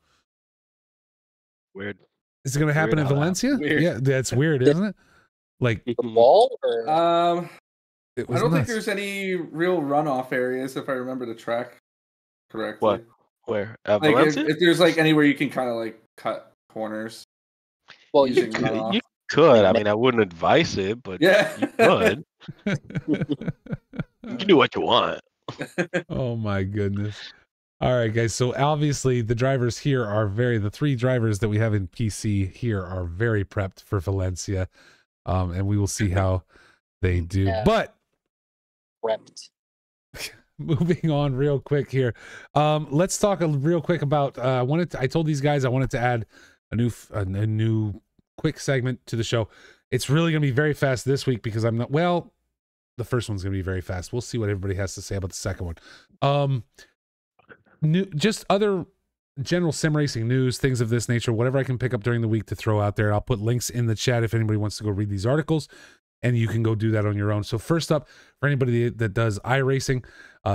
Weird. Is it going to happen in Valencia? Yeah, that's weird, isn't it? Like the wall, or I don't think there's any real runoff areas if I remember the track correctly. What? Where? Like if there's like anywhere you can kind of like cut corners. Well, you could. I mean, I wouldn't advise it, but yeah, you could. You can do what you want. Oh my goodness. All right, guys. So obviously the drivers here are the 3 drivers that we have in PC here are very prepped for Valencia. And we will see how they do. Yeah. But prepped. Moving on real quick here. Let's talk real quick about I told these guys I wanted to add a new quick segment to the show. It's really going to be very fast this week because the first one's going to be very fast. We'll see what everybody has to say about the second one. Just other general sim racing news, things of this nature, whatever I can pick up during the week to throw out there. I'll put links in the chat if anybody wants to go read these articles, and you can go do that on your own. So first up, for anybody that does iRacing,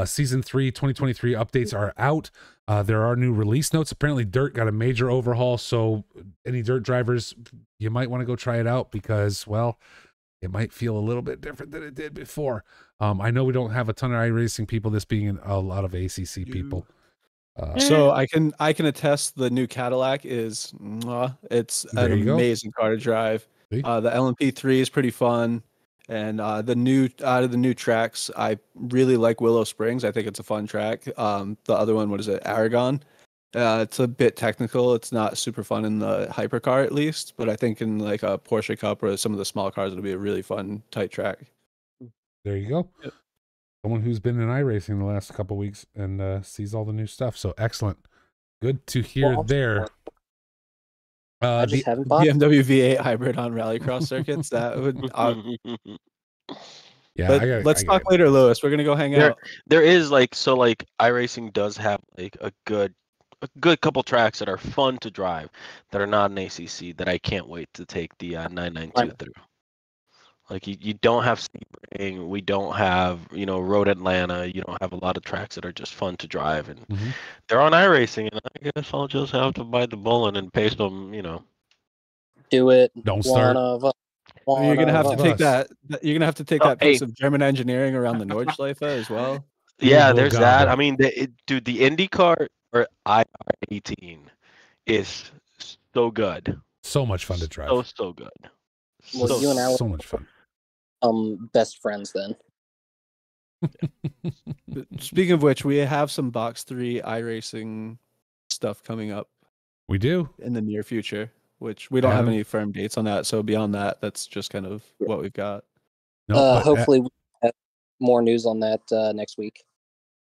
Season 3 2023 updates are out. There are new release notes. Apparently Dirt got a major overhaul, so any Dirt drivers, you might want to go try it out because, well, it might feel a little bit different than it did before. I know we don't have a ton of iRacing people, this being a lot of ACC people. So I can attest the new Cadillac is it's an amazing car to drive. The LMP3 is pretty fun. And the new out of the new tracks, I really like Willow Springs. I think it's a fun track. The other one, what is it, Aragon? It's a bit technical. It's not super fun in the hypercar, at least, but I think in like a Porsche Cup or some of the small cars, it'll be a really fun, tight track. There you go. Yep. Someone who's been in iRacing the last couple of weeks and sees all the new stuff. So excellent. Good to hear there. I just haven't bought BMW V8 hybrid on rallycross circuits. That would. Yeah, let's talk later, Lewis. We're gonna go hang out. There is like iRacing does have like a good couple tracks that are fun to drive that are not an ACC that I can't wait to take the 992 through. Like you don't have Sebring, we don't have Road Atlanta. You don't have a lot of tracks that are just fun to drive, and they're on iRacing. And I guess I'll just have to bite the bullet and pay some. Do it. Don't start. You're gonna have to take that. You're gonna have to take that piece hey. of German engineering around the Nordschleife as well. Yeah, there's that. I mean, dude, the IndyCar or IR18 is so good. So much fun to drive. So good. Well, you and I so much fun. Best friends then. Speaking of which, we have some Box 3 iRacing stuff coming up. We do in the near future, which we don't have any firm dates on that. So beyond that, that's just kind of what we've got. Hopefully, we have more news on that next week.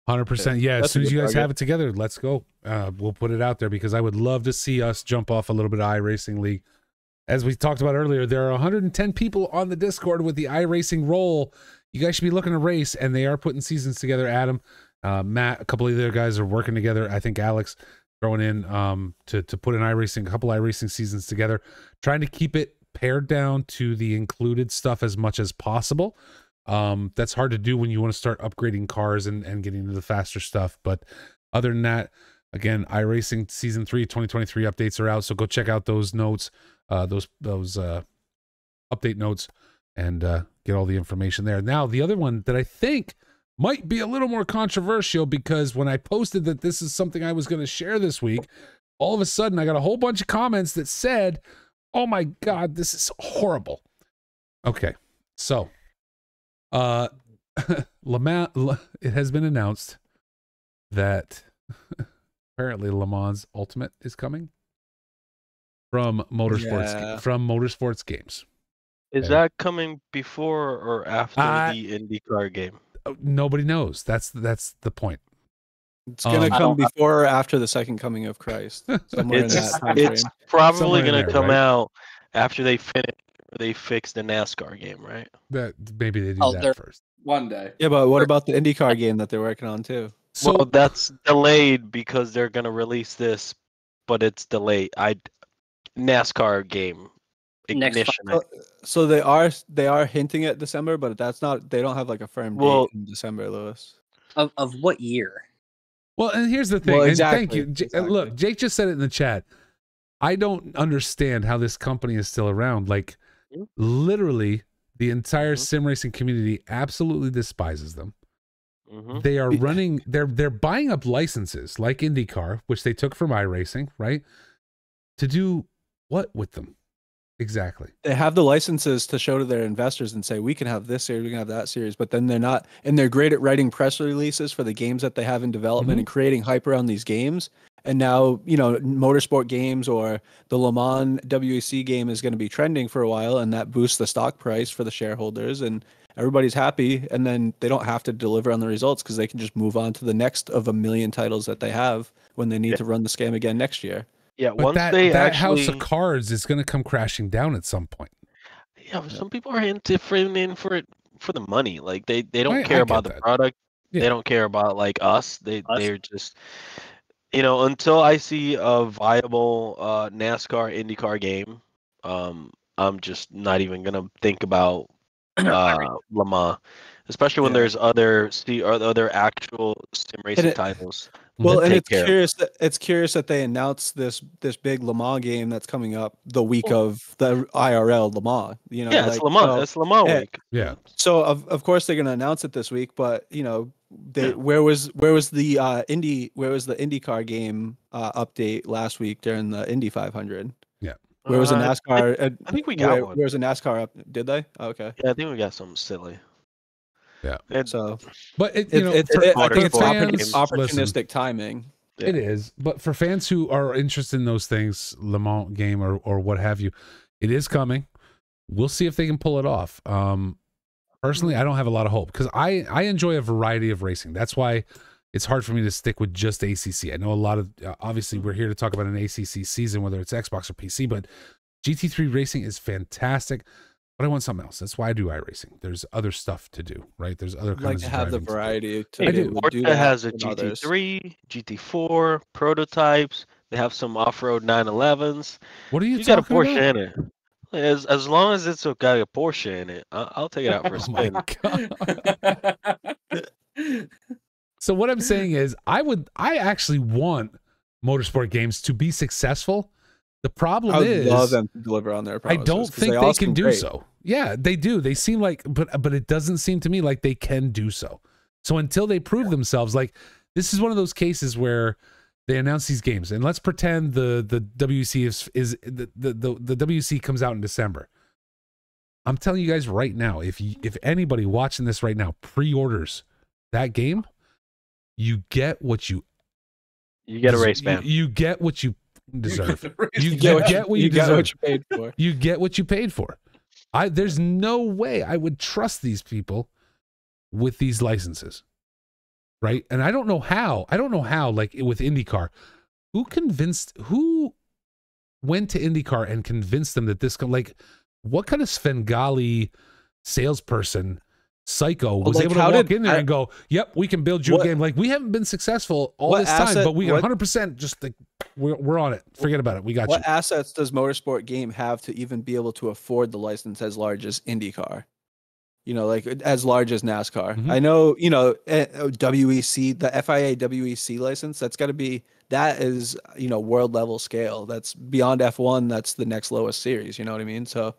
100%. Yeah, as soon as you guys have it together, let's go. We'll put it out there because I would love to see us jump off a little bit of iRacing League. As we talked about earlier, there are 110 people on the Discord with the iRacing roll. You guys should be looking to race, and they are putting seasons together. Adam, Matt, a couple of the other guys are working together. I think Alex throwing in to put a couple iRacing seasons together, trying to keep it pared down to the included stuff as much as possible. That's hard to do when you want to start upgrading cars and getting into the faster stuff. But other than that, again, iRacing Season 3 2023 updates are out, so go check out those notes. Those update notes and get all the information there. Now, the other one that I think might be a little more controversial, because when I posted that this is something I was going to share this week, all of a sudden I got a whole bunch of comments that said, "Oh my God, this is horrible." Okay, so it has been announced that apparently Le Mans Ultimate is coming. From Motorsports Games. Is that coming before or after the IndyCar game? Nobody knows. That's the point. It's gonna come before or after the second coming of Christ. Somewhere in that time it's frame. probably going to come out after they fix the NASCAR game, right? That maybe they do that first. One day. Yeah, but what about the IndyCar game that they're working on too? So that's delayed because they're going to release this, but it's delayed. NASCAR game ignition. So they are hinting at December, but that's not. They don't have like a firm date in December, Lewis. Of what year? Well, and here's the thing. Well, exactly. And thank you. Exactly. Look, Jake just said it in the chat. I don't understand how this company is still around. Like, literally, the entire sim racing community absolutely despises them. They are running. They're buying up licenses like IndyCar, which they took from iRacing, right? To do what with them? Exactly. They have the licenses to show to their investors and say, we can have this series, we can have that series, but then they're not, and they're great at writing press releases for the games that they have in development and creating hype around these games. And now, motorsport games or the Le Mans WEC game is going to be trending for a while, and that boosts the stock price for the shareholders, and everybody's happy. And then they don't have to deliver on the results because they can just move on to the next of a million titles that they have when they need to run the scam again next year. Yeah, but that house of cards is going to come crashing down at some point. Yeah, some people are in for it for the money. Like they don't care about the product. Yeah. They don't care about like us. They're just until I see a viable NASCAR IndyCar game, I'm just not even gonna think about Le Mans, especially when there's other actual sim racing titles. Well, and it's curious that they announced this big Le Mans game that's coming up the week of the IRL Le Mans. It's Le Mans. It's Le Mans week. Yeah. So of course they're going to announce it this week, but where was the IndyCar game update last week during the Indy 500? Yeah. Where was a NASCAR? I think we got one. Where was a NASCAR up? Did they? Oh, okay. Yeah, I think we got something silly. Yeah. So, but I think it's opportunistic listen, timing. Yeah. It is, but for fans who are interested in those things, Le Mans game or what have you, it is coming. We'll see if they can pull it off. Personally, I don't have a lot of hope because I enjoy a variety of racing. That's why it's hard for me to stick with just ACC. I know a lot of, obviously we're here to talk about an ACC season, whether it's Xbox or PC, but GT3 racing is fantastic. But I want something else. That's why I do iRacing. There's other stuff to do, right? There's other kinds of have the variety to do. Forza has a GT3, GT4 prototypes. They have some off-road 911s. What are you got a talking Porsche about? in it. As long as it's got a Porsche in it, I'll take it out for a spin. So what I'm saying is, I actually want motorsport games to be successful. The problem is, love them to deliver on their promises. I don't think they can do so. Yeah, they do. They seem like, but it doesn't seem to me like they can do so. So until they prove themselves, like this is one of those cases where they announce these games, and let's pretend the WEC is the WEC comes out in December. I'm telling you guys right now, if anybody watching this right now pre-orders that game, you get what you get a race ban. You get what you deserve. You get what you deserve. What you paid for. You get what you paid for. There's no way I would trust these people with these licenses, right? And I don't know how. Like with IndyCar, who went to IndyCar and convinced them that this, like, what kind of Svengali salesperson psycho was able to walk in there and go, yep, we can build you a game. Like, we haven't been successful all this time, but we 100% just like we're on it. Forget about it. We got you. What assets does Motorsport Game have to even be able to afford the license as large as IndyCar? You know, like as large as NASCAR. Mm-hmm. I know, you know, WEC, the FIA WEC license, that is, you know, world level scale. That's beyond F1. That's the next lowest series. You know what I mean? So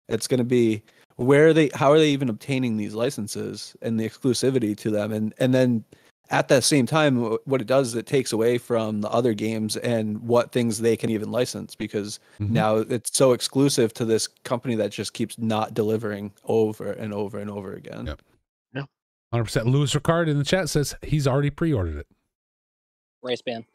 it's going to be, how are they even obtaining these licenses and the exclusivity to them? And then at the same time, what it does is it takes away from the other games and what things they can even license, because now it's so exclusive to this company that just keeps not delivering over and over and over again. Yep. Yeah. 100%. Louis Ricard in the chat says he's already pre-ordered it. Race ban.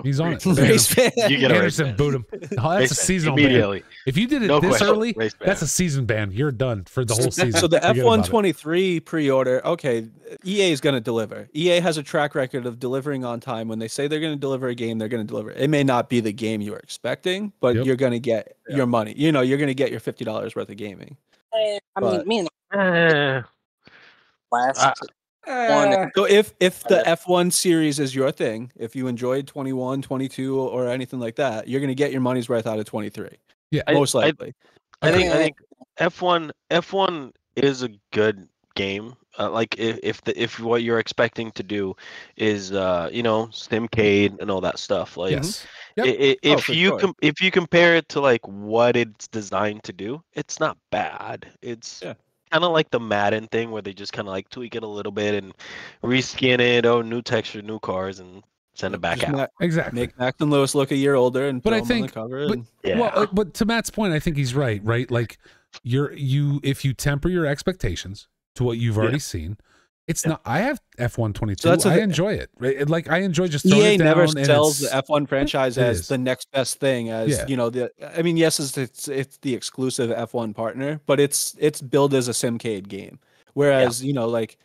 He's on it. Race ban. You get a race ban. Boot him. Oh, that's a seasonal immediately. ban. If you did it this early, that's a season ban. You're done for the whole season. So the F123 pre-order, okay, EA is going to deliver. EA has a track record of delivering on time. When they say they're going to deliver a game, they're going to deliver. It may not be the game you were expecting, but you're going to get your money. You know, you're going to get your $50 worth of gaming. Me and last one. So if the F1 series is your thing, if you enjoyed 21, 22, or anything like that, you're going to get your money's worth out of 23. Yeah, most likely. I think F1 is a good game. Like if what you're expecting to do is you know, Simcade and all that stuff. Like if you compare it to like what it's designed to do, it's not bad. It's kind of like the Madden thing where they just kind of like tweak it a little bit and reskin it. Oh, new texture, new cars, and send it back out. Exactly. Make Max and Lewis look a year older and put them on the cover. But to Matt's point, I think he's right. Right, like if you temper your expectations to what you've already seen. It's not. I have F122. So I enjoy it. Right? Like I enjoy just throwing it down. EA never sells the F1 franchise as the next best thing. As you know, I mean, yes, it's the exclusive F1 partner, but it's billed as a Simcade game. Whereas you know, like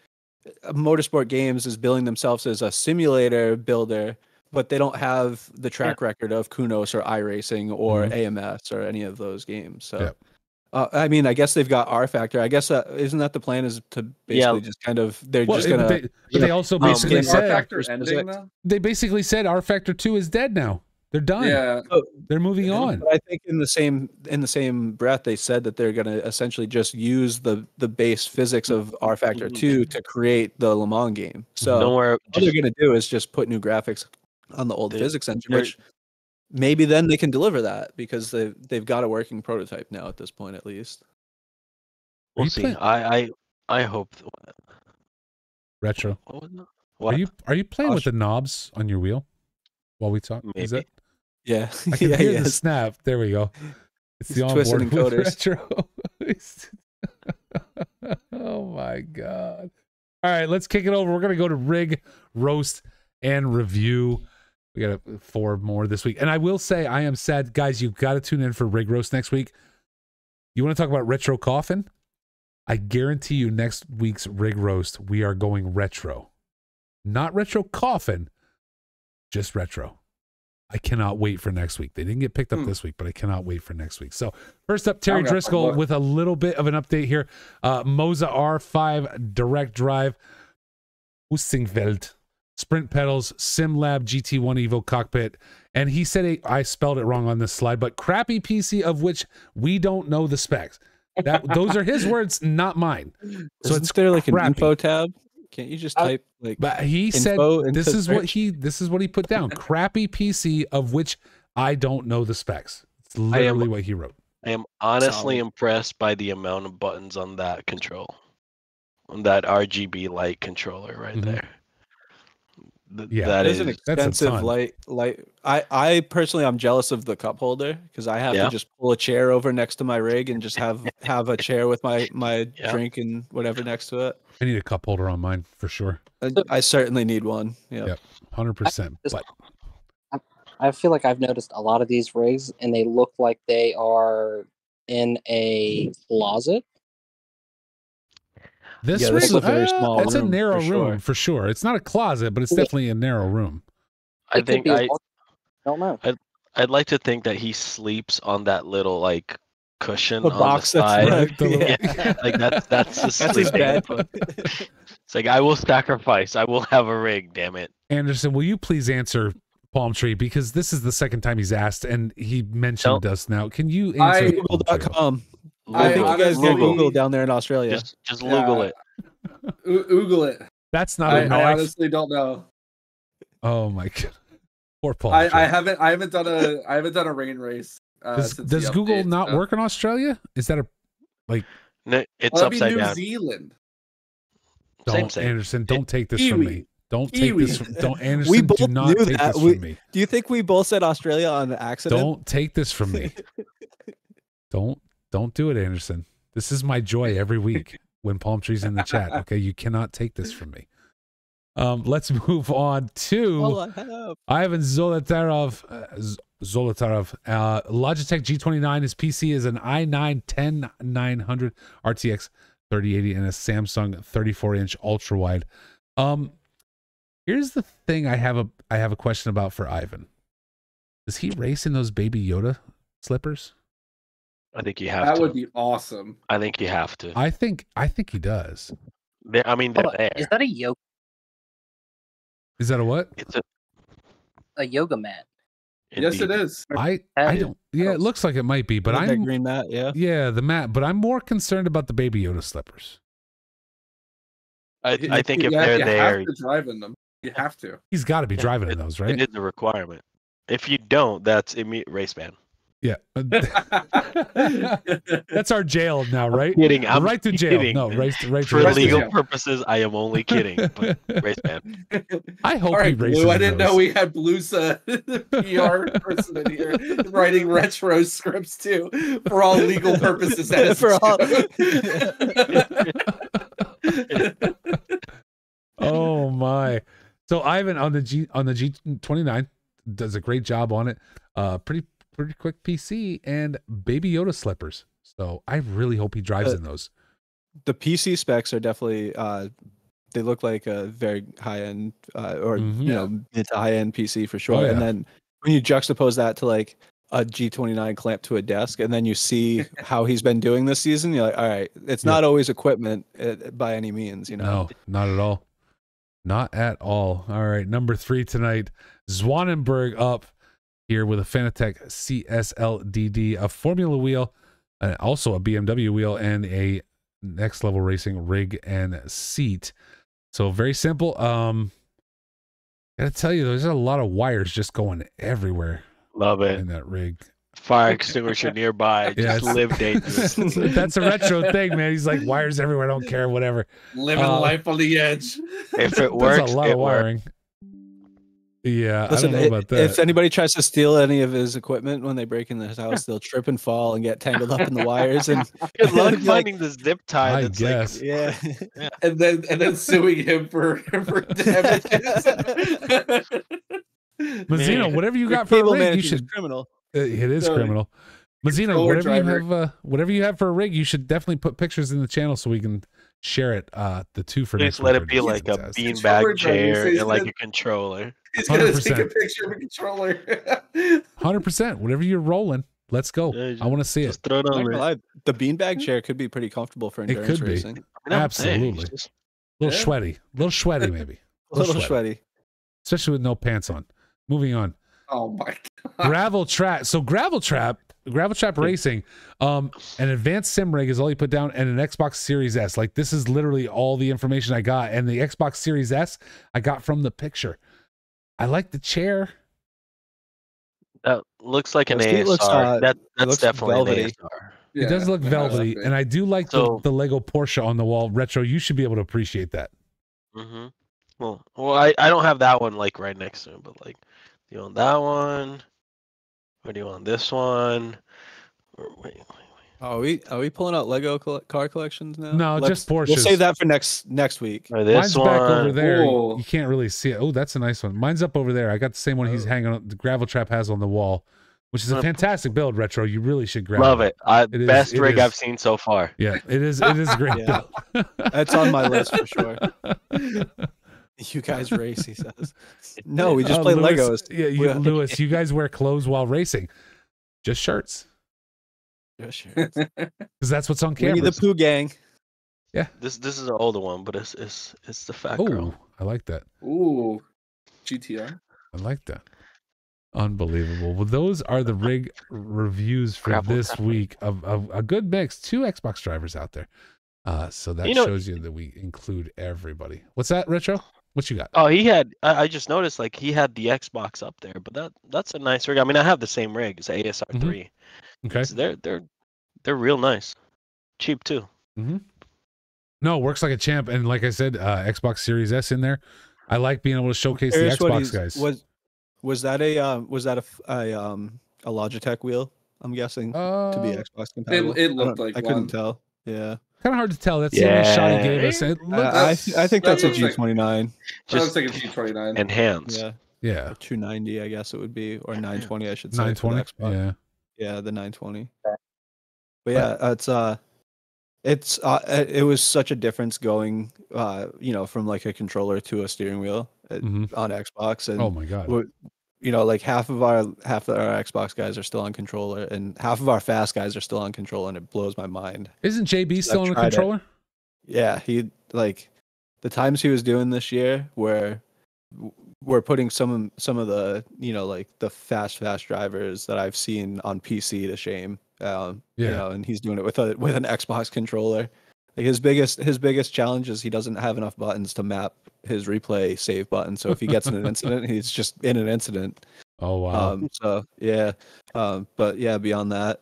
Motorsport Games is billing themselves as a simulator builder, but they don't have the track record of Kunos or iRacing or AMS or any of those games. So. I mean, I guess they've got R Factor. I guess isn't that the plan? Is to basically just kind of just gonna. But they also basically said R Factor ending now? They basically said R Factor 2 is dead now. They're done. Yeah, they're moving on. But I think in the same breath, they said that they're gonna essentially just use the base physics of R Factor 2 to create the Le Mans game. So what they're gonna do is just put new graphics on the old physics engine, which. Maybe then they can deliver that because they've got a working prototype now at this point, at least. We'll see. I hope. Retro. What? Are you playing with the knobs on your wheel while we talk? Maybe. Is it? Yeah. I can hear the snap. There we go. It's the onboard with retro. Oh my God. All right, let's kick it over. We're going to go to rig, roast, and review. We got 4 more this week. And I will say, I am sad. Guys, you've got to tune in for rig roast next week. You want to talk about retro coffin? I guarantee you next week's rig roast, we are going retro. Not retro coffin, just retro. I cannot wait for next week. They didn't get picked up this week, but I cannot wait for next week. So first up, Terry Driscoll with a little bit of an update here. Moza R5 direct drive, Usingfeld, sprint pedals, SimLab GT1 Evo cockpit. And he said, I spelled it wrong on this slide, but crappy PC of which we don't know the specs. Those are his words, not mine. So it's there like crappy. An info tab? Can't you just type like? But he said this is what he put down. Crappy PC of which I don't know the specs. It's literally what he wrote. I am honestly impressed by the amount of buttons on that control, on that RGB light controller right there. That is an expensive light. I personally, I'm jealous of the cup holder because I have to just pull a chair over next to my rig and just have a chair with my drink and whatever next to it. I need a cup holder on mine for sure. I certainly need one. Yep, 100%. But I feel like I've noticed a lot of these rigs, and they look like they are in a closet. This is a very small room. It's a narrow room for sure. It's not a closet, but it's definitely a narrow room. I don't know. I'd like to think that he sleeps on that little like cushion on the side. Like that's his sleeping bed. It's like I will sacrifice. I will have a rig. Damn it, Anderson. Will you please answer Palm Tree, because this is the second time he's asked and he mentioned us now. Can you answer Google.com? I think you guys get Google down there in Australia. Just Google it. Google it. That's not. I honestly don't know. Oh my God. Poor Paul. I haven't done a rain race. Does Google not work in Australia? Is that No, it's upside down. New Zealand. Don't, Anderson. Don't take this from me. Don't take this. Don't, Anderson. We both do not take this from me. Do you think we both said Australia on accident? Don't take this from me. Don't do it, Anderson. This is my joy every week when Palm Tree's in the chat. Okay, you cannot take this from me. Let's move on to Ivan Zolotarov. Logitech G29. His PC is an i9 10900 RTX 3080 and a Samsung 34-inch ultra wide. Here's the thing I have a question about for Ivan. Does he race in those Baby Yoda slippers? I think you have to. That would be awesome. I think you have to. I think he does. I mean, they're there. Is that a yoga? Is that a what? It's a yoga mat. Yes, it is. I don't. Yeah, it looks like it might be, but I'm green mat. Yeah, the mat. But I'm more concerned about the Baby Yoda slippers. I think if they're there, you have to drive in them. You have to. He's got to be driving in those, right? It is a requirement. If you don't, that's immediate race ban. Yeah. That's our jail now, right? I'm kidding. I'm right to jail. kidding. No, right for legal purposes, I am only kidding. But race ban. I hope he races. Blue, I didn't know we had Blue's PR person in here writing retro scripts too for all legal purposes. Oh my. So Ivan on the G29 does a great job on it. Pretty quick PC and Baby Yoda slippers. So I really hope he drives in those. The PC specs are definitely they look like a very high end mid to high end PC for sure. And then when you juxtapose that to like a G29 clamped to a desk, and then you see how he's been doing this season, you're like, all right, it's not always equipment by any means, No, not at all. Not at all. All right, number 3 tonight, Zwanenberg up here with a Fanatec CSLDD, a Formula wheel, also a BMW wheel, and a Next Level Racing rig and seat. So very simple. Gotta tell you, there's a lot of wires just going everywhere. Love it. In that rig. Fire extinguisher nearby. Just live dangerous. That's a retro thing, man. He's like, wires everywhere. I don't care. Whatever. Living life on the edge. If it works, a lot of wiring. Yeah, Listen, I don't know about that. If anybody tries to steal any of his equipment when they break into his house, they'll trip and fall and get tangled up in the wires. And Good luck be finding the zip tie. I That's guess. yeah. and then suing him for damages. Mazzino, whatever you got for a Cable rig, you management is should. criminal. It is So, criminal. Mazzino, controller whatever you have for a rig, you should definitely put pictures in the channel so we can share it. The two for next Just let week it be are like a fantastic. beanbag chair and like a controller. He's gonna take a 100%. picture of a controller. 100%. Whatever you're rolling, let's go. Yeah, I want to see it. Just throw it I'm on not gonna there. lie, the beanbag chair could be pretty comfortable for It endurance could be. racing. Absolutely. Just- A little sweaty. A little sweaty, maybe. A little sweaty. Especially with no pants on. Moving on. Oh my god. Gravel trap. So gravel trap racing, an advanced sim rig is all you put down, and an Xbox Series S. Like, this is literally all the information I got. And the Xbox Series S I got from the picture. I like the chair. That looks like an Those feet ASR. looks, That's looks definitely velvety. an ASR. It does look velvety, and I do like So- the Lego Porsche on the wall. Retro, you should be able to appreciate that. Mm-hmm. Well, I don't have that one like right next to it, but like, do you want that one? Or do you want this one? Or wait. Are we pulling out Lego car collections now? No, just Porsches. We'll save that for next week. Or this Mine's one. back over there. Whoa. You can't really see it. Oh, that's a nice one. Mine's up over there. I got the same one he's hanging on. The gravel trap has on the wall, which is a fantastic build. Retro, you really should grab Love it. It Best is- rig it is. I've seen so far. Yeah, it is. It is a great Yeah. build. That's on my list for sure. You guys race, he says. No, we just play Lewis, Legos. Yeah, Lewis, you guys wear clothes while racing. Just shirts. Yeah, sure. Because that's what's on camera. Winnie the Pooh gang. This is an older one, but it's the fat girl. Oh, I like that. Ooh. GTR. I like that. Unbelievable. Well, those are the rig reviews for Grapple this trap. week of a good mix. 2 Xbox drivers out there. So that shows you that we include everybody. What's that, Retro? What you got? Oh, he had. I just noticed like he had the Xbox up there, but that's a nice rig. I mean, I have the same rig. It's ASR 3. Okay. It's- they're real nice, cheap too. No, works like a champ. And like I said, Xbox Series S in there. I like being able to showcase the Curious what Xbox guys. Was that a Logitech wheel? I'm guessing to be Xbox compatible. It looked like I couldn't one. tell. Yeah, kind of hard to tell. That's the only shot he gave us. It I think that's a looks like- G29. I was Just thinking G29. enhance. Yeah, yeah, or 290, I guess it would be, or 920, I should say. 920. For the Xbox. Yeah. Yeah, the 920. But yeah, it was such a difference going, from like a controller to a steering wheel on Xbox, and Oh my god. like half of our Xbox guys are still on controller, and half of our fast guys are still on controller, and it blows my mind. Isn't JB still on the tried it. controller? Yeah, he like the times he was doing this year where we're putting some of the like the fast drivers that I've seen on PC to shame. And he's doing it with an Xbox controller. Like his biggest challenge is he doesn't have enough buttons to map his replay save button. So if he gets in an incident, he's just in an incident. Oh wow. But yeah, beyond that,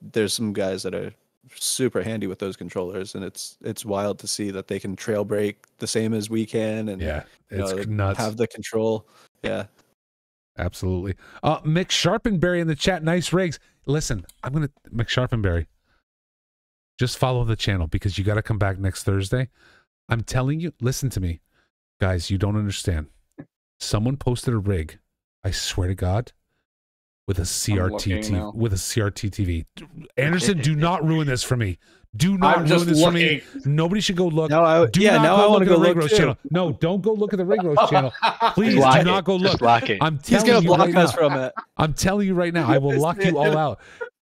there's some guys that are super handy with those controllers, and it's wild to see that they can trail brake the same as we can, and it's nuts. have the control. Yeah. Absolutely. Mick Sharpenberry in the chat. Nice rigs. Listen, Mick Sharpenberry. Just follow the channel because you got to come back next Thursday. I'm telling you, listen to me. Guys, you don't understand. Someone posted a rig, I swear to God, with a CRT TV. Anderson, do not ruin this for me. Do not ruin this for me. Nobody should go look. I want to go look Rose too. channel. No, don't go look at the Rig Rose channel. Please do not go look. I'm He's telling gonna you block right us now. from it. I'm telling you right now, I will lock you all out.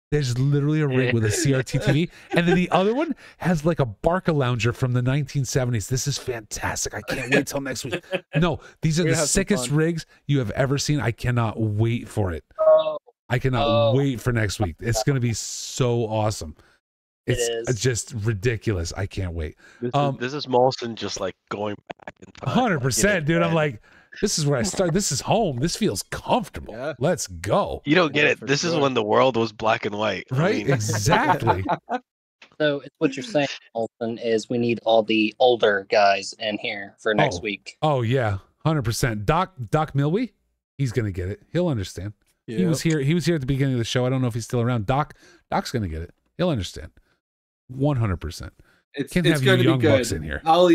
There's literally a rig with a CRT TV, and then the other one has like a Barca lounger from the 1970s. This is fantastic. I can't wait till next week. No, these are the sickest rigs you have ever seen. I cannot wait for it. I cannot wait for next week. It's going to be so awesome. It's just ridiculous. I can't wait. This is Molson just like going back in time. 100%, dude. I'm like, this is where I start. This is home. This feels comfortable. Yeah. Let's go. You don't get it. This is when the world was black and white. Right? I mean, Exactly. So what you're saying, Olsen, is we need all the older guys in here for next week. Oh yeah, 100%. Doc Milwee. He's gonna get it. He'll understand. Yep. He was here. He was here at the beginning of the show. I don't know if he's still around. Doc's gonna get it. He'll understand. 100%. Can't have you young bucks in here. I'll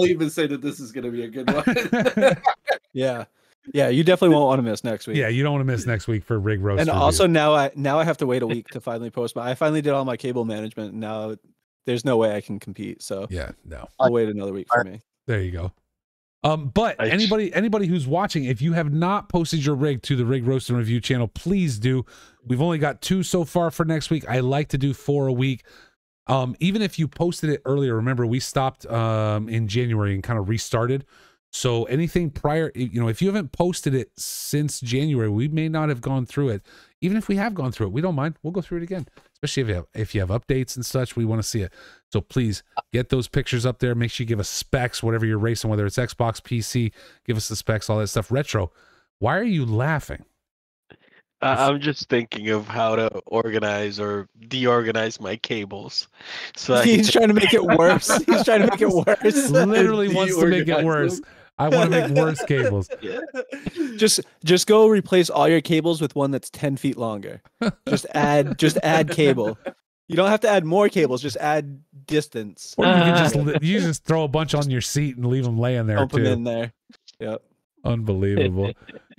even say that this is gonna be a good one. Yeah. Yeah, you definitely won't want to miss next week. Yeah, you don't want to miss next week for Rig Roast. And review. also now I have to wait a week to finally post I finally did all my cable management. And now there's no way I can compete. So yeah, no. I'll wait another week for me. There you go. But anybody who's watching, if you have not posted your rig to the Rig Roast and Review channel, please do. We've only got 2 so far for next week. I like to do 4 a week. Even if you posted it earlier, remember we stopped in January and kind of restarted. So anything prior, if you haven't posted it since January, we may not have gone through it. Even if we have gone through it, we don't mind. We'll go through it again, especially if you have updates and such. We want to see it. So please get those pictures up there. Make sure you give us specs, whatever you're racing, whether it's Xbox, PC, give us the specs, all that stuff. Retro, why are you laughing? I'm just thinking of how to organize or deorganize my cables. So he's trying to make it worse. He's trying to make it worse. Literally wants to make it worse. I want to make worse cables. Yeah. Just go replace all your cables with one that's 10 feet longer. Just add cable. You don't have to add more cables. Just add distance. Or you can just throw a bunch on your seat and leave them laying there. Dump too. them in there. Yep. Unbelievable.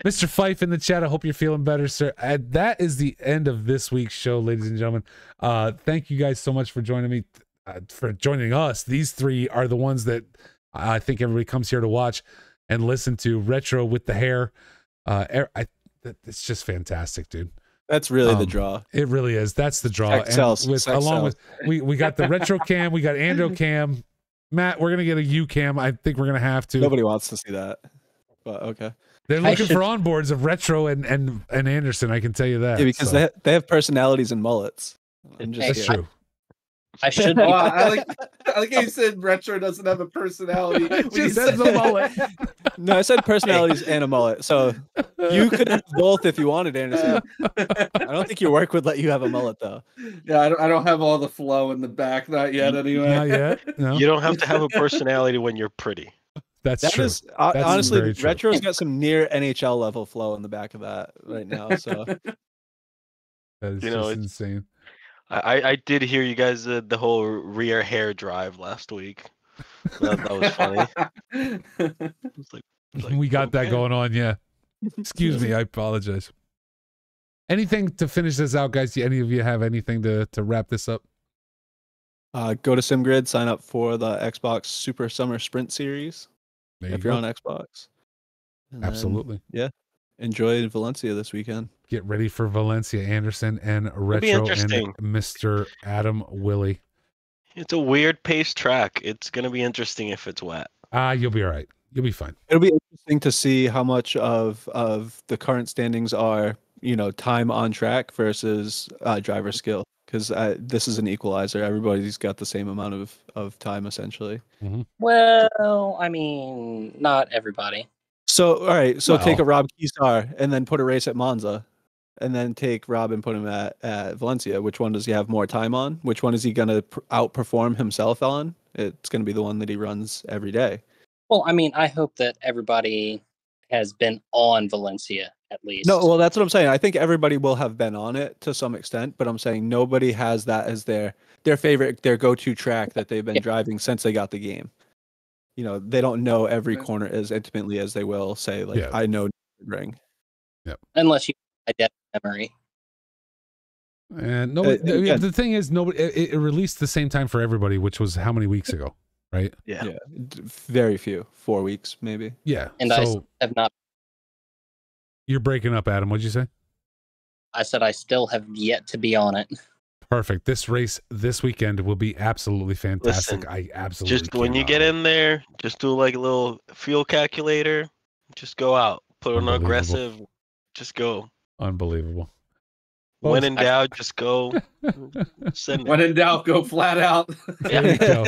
Mr. Fife in the chat, I hope you're feeling better, sir. That is the end of this week's show, ladies and gentlemen. Thank you guys so much for joining me, for joining us. These 3 are the ones that I think everybody comes here to watch and listen to. Retro with the hair. It's just fantastic, dude. That's really the draw. It really is. That's the draw. Along with we got the retro cam, we got Ando cam. Matt, we're gonna get a U cam. I think we're gonna have to. Nobody wants to see that. But okay. They're looking for onboards of Retro and Anderson. I can tell you that. Yeah, because they have personalities and mullets. That's true. I should. I like how you said Retro doesn't have a personality. Just says a mullet. No, I said personalities and a mullet. So you could have both if you wanted, Anderson. I don't think your work would let you have a mullet though. Yeah, I don't have all the flow in the back, not yet anyway. Not yet. No. You don't have to have a personality when you're pretty. That's true. That's honestly, true. Retro's got some near NHL level flow in the back of that right now. So that is just insane. I did hear you guys the whole rear hair drive last week. That was funny. We got that going on, yeah. Excuse me, I apologize. Anything to finish this out, guys? Do any of you have anything to wrap this up? Go to SimGrid, sign up for the Xbox Super Summer Sprint Series if you're on Xbox. And absolutely. Then, enjoy Valencia this weekend. Get ready for Valencia, Anderson and Retro and Mr. Adam Willie. It's a weird pace track. It's going to be interesting if it's wet. You'll be all right. You'll be fine. It'll be interesting to see how much of the current standings are, time on track versus driver skill. Because this is an equalizer. Everybody's got the same amount of time, essentially. Mm-hmm. Well, I mean, not everybody. So, all right. So take a Rob Keysar and then put a race at Monza. And then take Rob and put him at Valencia. Which one does he have more time on? Which one is he going to outperform himself on? It's going to be the one that he runs every day. Well, I mean, I hope that everybody has been on Valencia at least. No, well, that's what I'm saying. I think everybody will have been on it to some extent, but I'm saying nobody has that as their favorite, their go-to track that they've been driving since they got the game. They don't know every corner as intimately as they will say, I know ring. Yep. Unless you have a dead memory. And nobody. The thing is, nobody. It released the same time for everybody, which was how many weeks ago, right? Yeah. Very few. 4 weeks, maybe. Yeah. And so, I have not. You're breaking up, Adam. What'd you say? I said I still have yet to be on it. Perfect. This race this weekend will be absolutely fantastic. Listen, I absolutely just when you get in there, just do like a little fuel calculator. Just go out, put on aggressive. Just go. Unbelievable. When in doubt, just go. Send it. When in doubt, go flat out. There you go.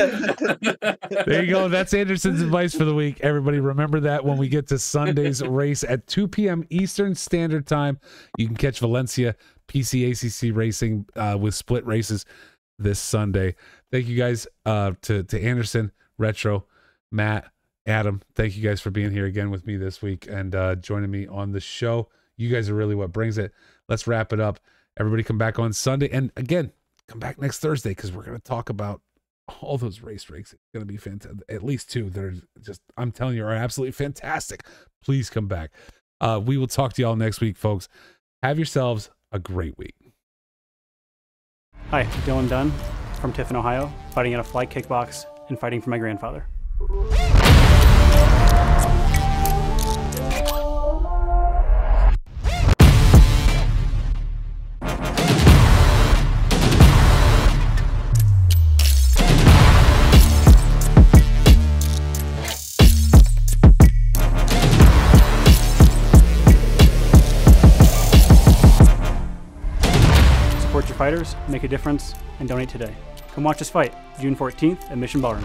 There you go. That's Anderson's advice for the week. Everybody remember that when we get to Sunday's race at 2 p.m. Eastern Standard Time. You can catch Valencia PC ACC Racing with split races this Sunday. Thank you guys to Anderson, Retro, Matt, Adam, thank you guys for being here again with me this week and joining me on the show. You guys are really what brings it. Let's wrap it up. Everybody come back on Sunday. And again, come back next Thursday because we're going to talk about all those race rigs. It's going to be fantastic. At least 2 that are just, I'm telling you, are absolutely fantastic. Please come back. We will talk to y'all next week, folks. Have yourselves a great week. Hi, Dylan Dunn from Tiffin, Ohio, fighting out of fly kickbox and fighting for my grandfather. Support your fighters, make a difference, and donate today. Come watch us fight, June 14th at Mission Ballroom.